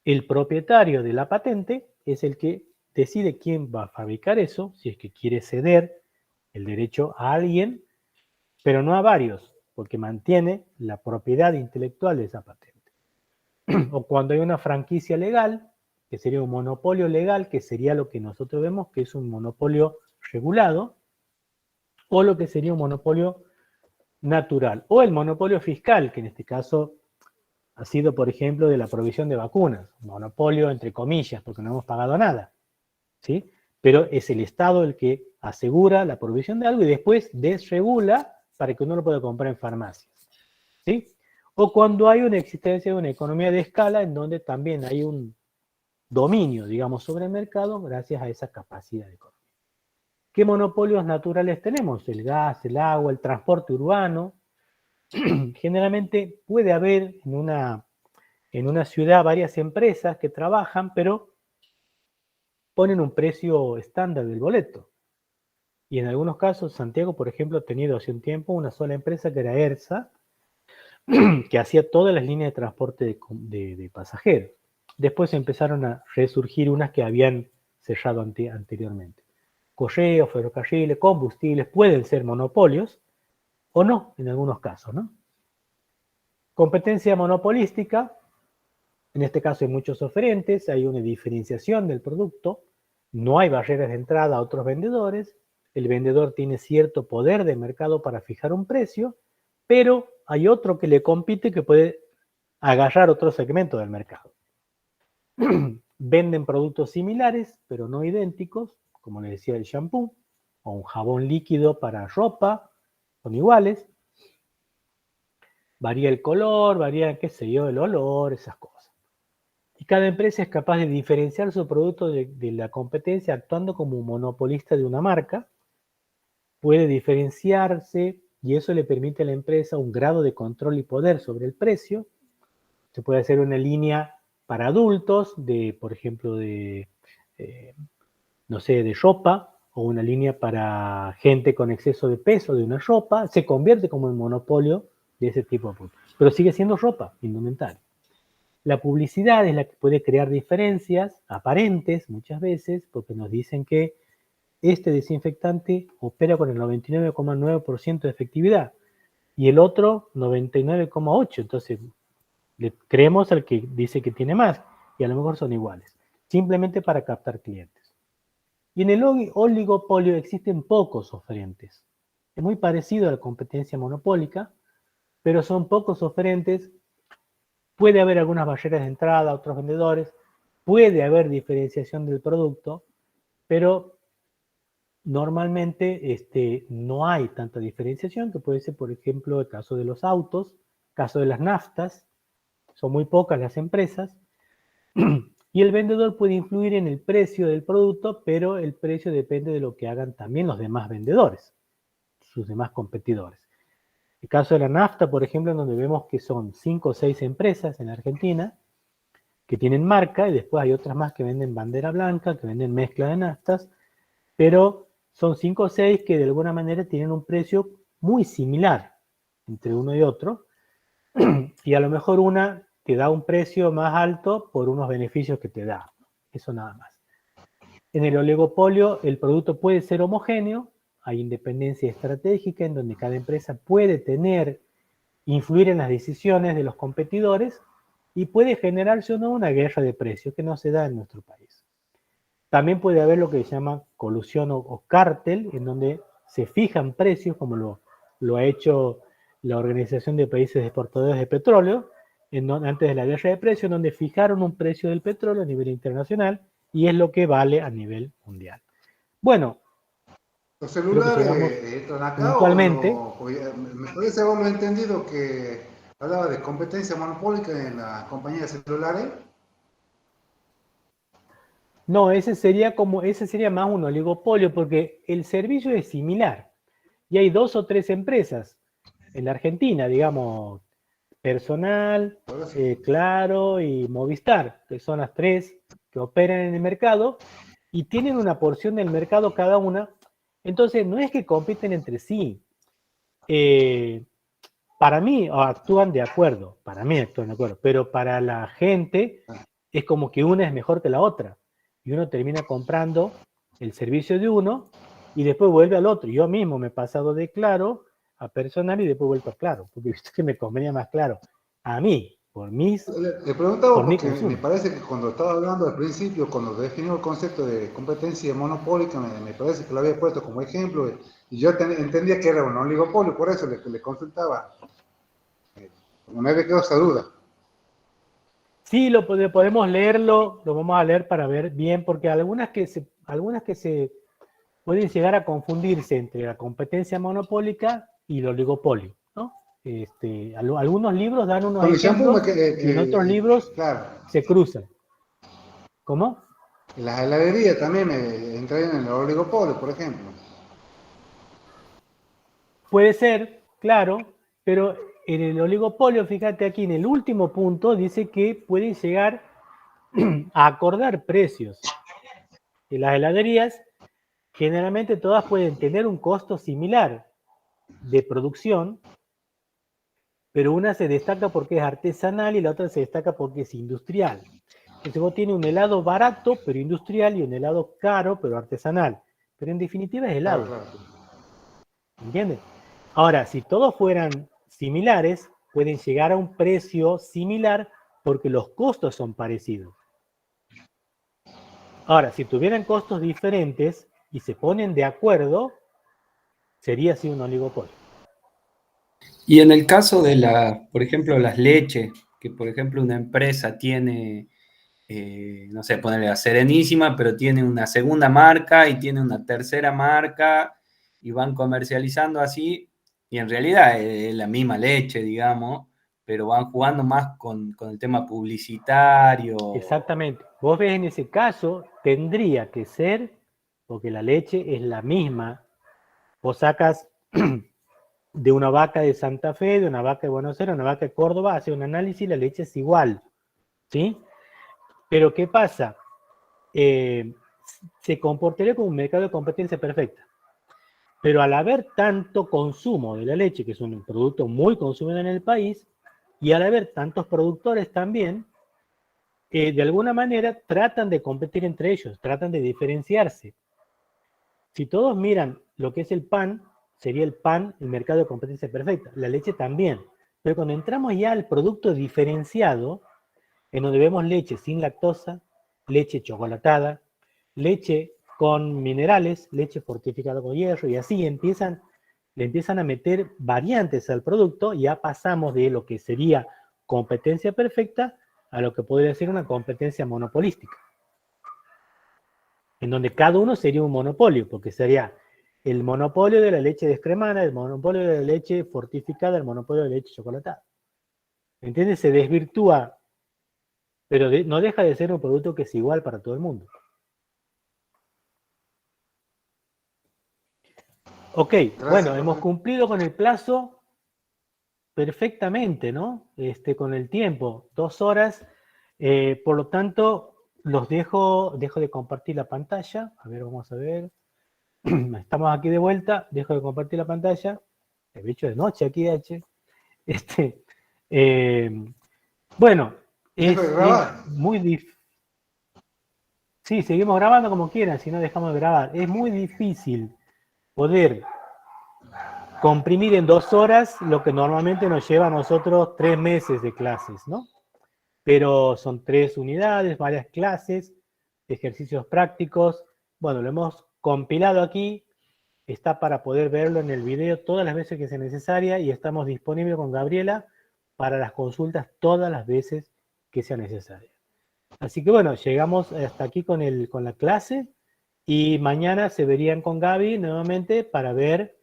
el propietario de la patente es el que decide quién va a fabricar eso, si es que quiere ceder el derecho a alguien, pero no a varios, porque mantiene la propiedad intelectual de esa patente. O cuando hay una franquicia legal, que sería un monopolio legal, que sería lo que nosotros vemos que es un monopolio regulado, o lo que sería un monopolio natural, o el monopolio fiscal, que en este caso ha sido, por ejemplo, de la provisión de vacunas, monopolio entre comillas, porque no hemos pagado nada, ¿sí? Pero es el Estado el que asegura la provisión de algo y después desregula para que uno lo pueda comprar en farmacias, ¿sí? O cuando hay una existencia de una economía de escala en donde también hay un dominio, digamos, sobre el mercado gracias a esa capacidad de economía. ¿Qué monopolios naturales tenemos? El gas, el agua, el transporte urbano. Generalmente puede haber en una ciudad varias empresas que trabajan, pero ponen un precio estándar del boleto. Y en algunos casos, Santiago, por ejemplo, ha tenido hace un tiempo una sola empresa que era ERSA, que hacía todas las líneas de transporte de pasajeros. Después empezaron a resurgir unas que habían cerrado anteriormente. Correos, ferrocarriles, combustibles pueden ser monopolios o no, en algunos casos, ¿no? Competencia monopolística, en este caso hay muchos oferentes, hay una diferenciación del producto, no hay barreras de entrada a otros vendedores, el vendedor tiene cierto poder de mercado para fijar un precio, pero hay otro que le compite que puede agarrar otro segmento del mercado. Venden productos similares, pero no idénticos, como les decía el shampoo, o un jabón líquido para ropa, son iguales. Varía el color, varía, qué sé yo, el olor, esas cosas. Y cada empresa es capaz de diferenciar su producto de la competencia actuando como un monopolista de una marca. Puede diferenciarse y eso le permite a la empresa un grado de control y poder sobre el precio. Se puede hacer una línea para adultos, por ejemplo, no sé, de ropa, o una línea para gente con exceso de peso de una ropa, se convierte como en monopolio de ese tipo de productos. Pero sigue siendo ropa, indumentaria. La publicidad es la que puede crear diferencias aparentes muchas veces, porque nos dicen que este desinfectante opera con el 99,9% de efectividad y el otro 99,8%. Entonces, le creemos al que dice que tiene más y a lo mejor son iguales, simplemente para captar clientes. Y en el oligopolio existen pocos oferentes. Es muy parecido a la competencia monopólica, pero son pocos oferentes. Puede haber algunas barreras de entrada a otros vendedores, puede haber diferenciación del producto, pero normalmente no hay tanta diferenciación, que puede ser, por ejemplo, el caso de los autos, el caso de las naftas, son muy pocas las empresas, y el vendedor puede influir en el precio del producto, pero el precio depende de lo que hagan también los demás vendedores, sus demás competidores. El caso de la nafta, por ejemplo, en donde vemos que son 5 o 6 empresas en Argentina que tienen marca, y después hay otras más que venden bandera blanca, que venden mezcla de naftas, pero son 5 o 6 que de alguna manera tienen un precio muy similar entre uno y otro, y a lo mejor una te da un precio más alto por unos beneficios que te da. Eso nada más. En el oligopolio el producto puede ser homogéneo, hay independencia estratégica en donde cada empresa puede influir en las decisiones de los competidores y puede generarse o no una guerra de precios que no se da en nuestro país. También puede haber lo que se llama colusión o cártel, en donde se fijan precios, como lo ha hecho la Organización de Países Exportadores de Petróleo, antes de la guerra de precios, en donde fijaron un precio del petróleo a nivel internacional y es lo que vale a nivel mundial. Bueno, ¿los celulares entran acá puntualmente, o no? Me parece haberlo entendido que hablaba de competencia monopólica en las compañías celulares. no, ese sería más un oligopolio, porque el servicio es similar. Y hay 2 o 3 empresas en la Argentina, digamos, Personal, Claro y Movistar, que son las 3 que operan en el mercado y tienen una porción del mercado cada una. Entonces, no es que compiten entre sí. Para mí actúan de acuerdo, pero para la gente es como que una es mejor que la otra. Y uno termina comprando el servicio de uno y después vuelve al otro. Yo mismo me he pasado de Claro a Personal y después vuelto a Claro, porque he visto que me convenía más Claro. A mí, Le preguntaba por mi porque consumo. me parece que cuando estaba hablando al principio, cuando definió el concepto de competencia monopólica, me parece que lo había puesto como ejemplo y yo entendía que era un oligopolio, por eso le consultaba. No me había quedado esa duda. Sí, podemos leerlo, lo vamos a leer para ver bien, porque algunas que se pueden llegar a confundirse entre la competencia monopólica y el oligopolio, ¿no? Algunos libros dan unos Con el shampoo ejemplos y en otros libros claro, se cruzan. ¿Cómo? las heladerías también entrarían en el oligopolio, por ejemplo. Puede ser, claro, pero en el oligopolio, fíjate aquí, en el último punto dice que pueden llegar a acordar precios. Y las heladerías, generalmente todas pueden tener un costo similar de producción, pero una se destaca porque es artesanal y la otra se destaca porque es industrial. Entonces vos tienes un helado barato, pero industrial, y un helado caro, pero artesanal. Pero en definitiva es helado. Claro. ¿Entiendes? Ahora, si todos fueran similares, pueden llegar a un precio similar porque los costos son parecidos. Ahora, si tuvieran costos diferentes y se ponen de acuerdo, sería así un oligopolio. Y en el caso de por ejemplo, las leches, que por ejemplo una empresa tiene, no sé, ponerle a Serenísima, pero tiene una segunda marca y tiene una tercera marca y van comercializando así, y en realidad es la misma leche, digamos, pero van jugando más con el tema publicitario. Exactamente. Vos ves en ese caso, tendría que ser, porque la leche es la misma. Vos sacas de una vaca de Santa Fe, de una vaca de Buenos Aires, una vaca de Córdoba, hace un análisis y la leche es igual, ¿sí? Pero ¿qué pasa? se comportaría como un mercado de competencia perfecta. Pero al haber tanto consumo de la leche, que es un producto muy consumido en el país, y al haber tantos productores también, de alguna manera tratan de competir entre ellos, tratan de diferenciarse. Si todos miran lo que es el pan, sería el pan el mercado de competencia perfecta, la leche también. Pero cuando entramos ya al producto diferenciado, en donde vemos leche sin lactosa, leche chocolatada, leche con minerales, leche fortificada con hierro, y así le empiezan a meter variantes al producto, y ya pasamos de lo que sería competencia perfecta a lo que podría ser una competencia monopolística, en donde cada uno sería un monopolio, porque sería el monopolio de la leche descremada, el monopolio de la leche fortificada, el monopolio de la leche chocolatada. ¿Entiendes? Se desvirtúa, pero no deja de ser un producto que es igual para todo el mundo. Ok, Gracias, bueno, hemos profe. cumplido con el plazo perfectamente, ¿no? Con el tiempo, 2 horas. Por lo tanto, dejo de compartir la pantalla. A ver, vamos a ver. Estamos aquí de vuelta, dejo de compartir la pantalla. He hecho de noche aquí, H. Bueno, Dejo de es grabar. muy difícil. Sí, seguimos grabando como quieran, si no dejamos de grabar. Es muy difícil poder comprimir en 2 horas lo que normalmente nos lleva a nosotros 3 meses de clases, ¿no? Pero son 3 unidades, varias clases, ejercicios prácticos. Bueno, lo hemos compilado aquí, está para poder verlo en el video todas las veces que sea necesaria, y estamos disponibles con Gabriela para las consultas todas las veces que sea necesaria. Así que bueno, llegamos hasta aquí con la clase, y mañana se verían con Gaby nuevamente para ver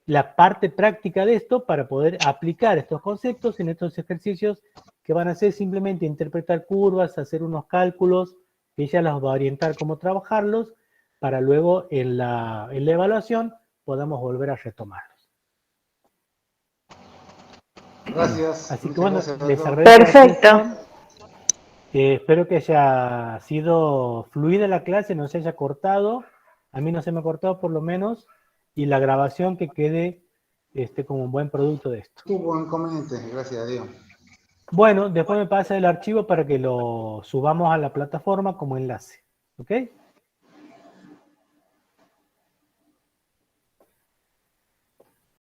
la parte práctica de esto, para poder aplicar estos conceptos en estos ejercicios que van a ser simplemente interpretar curvas, hacer unos cálculos, que ella los va a orientar cómo trabajarlos, para luego en la evaluación podamos volver a retomarlos. Gracias. Así que Muchas bueno, gracias, les doctor. agradezco la Perfecto. atención. Espero que haya sido fluida la clase, no se haya cortado. A mí no se me ha cortado por lo menos, y la grabación que quede como un buen producto de esto. Tuvo inconvenientes, gracias a Dios. Bueno, después me pasa el archivo para que lo subamos a la plataforma como enlace. ¿Ok?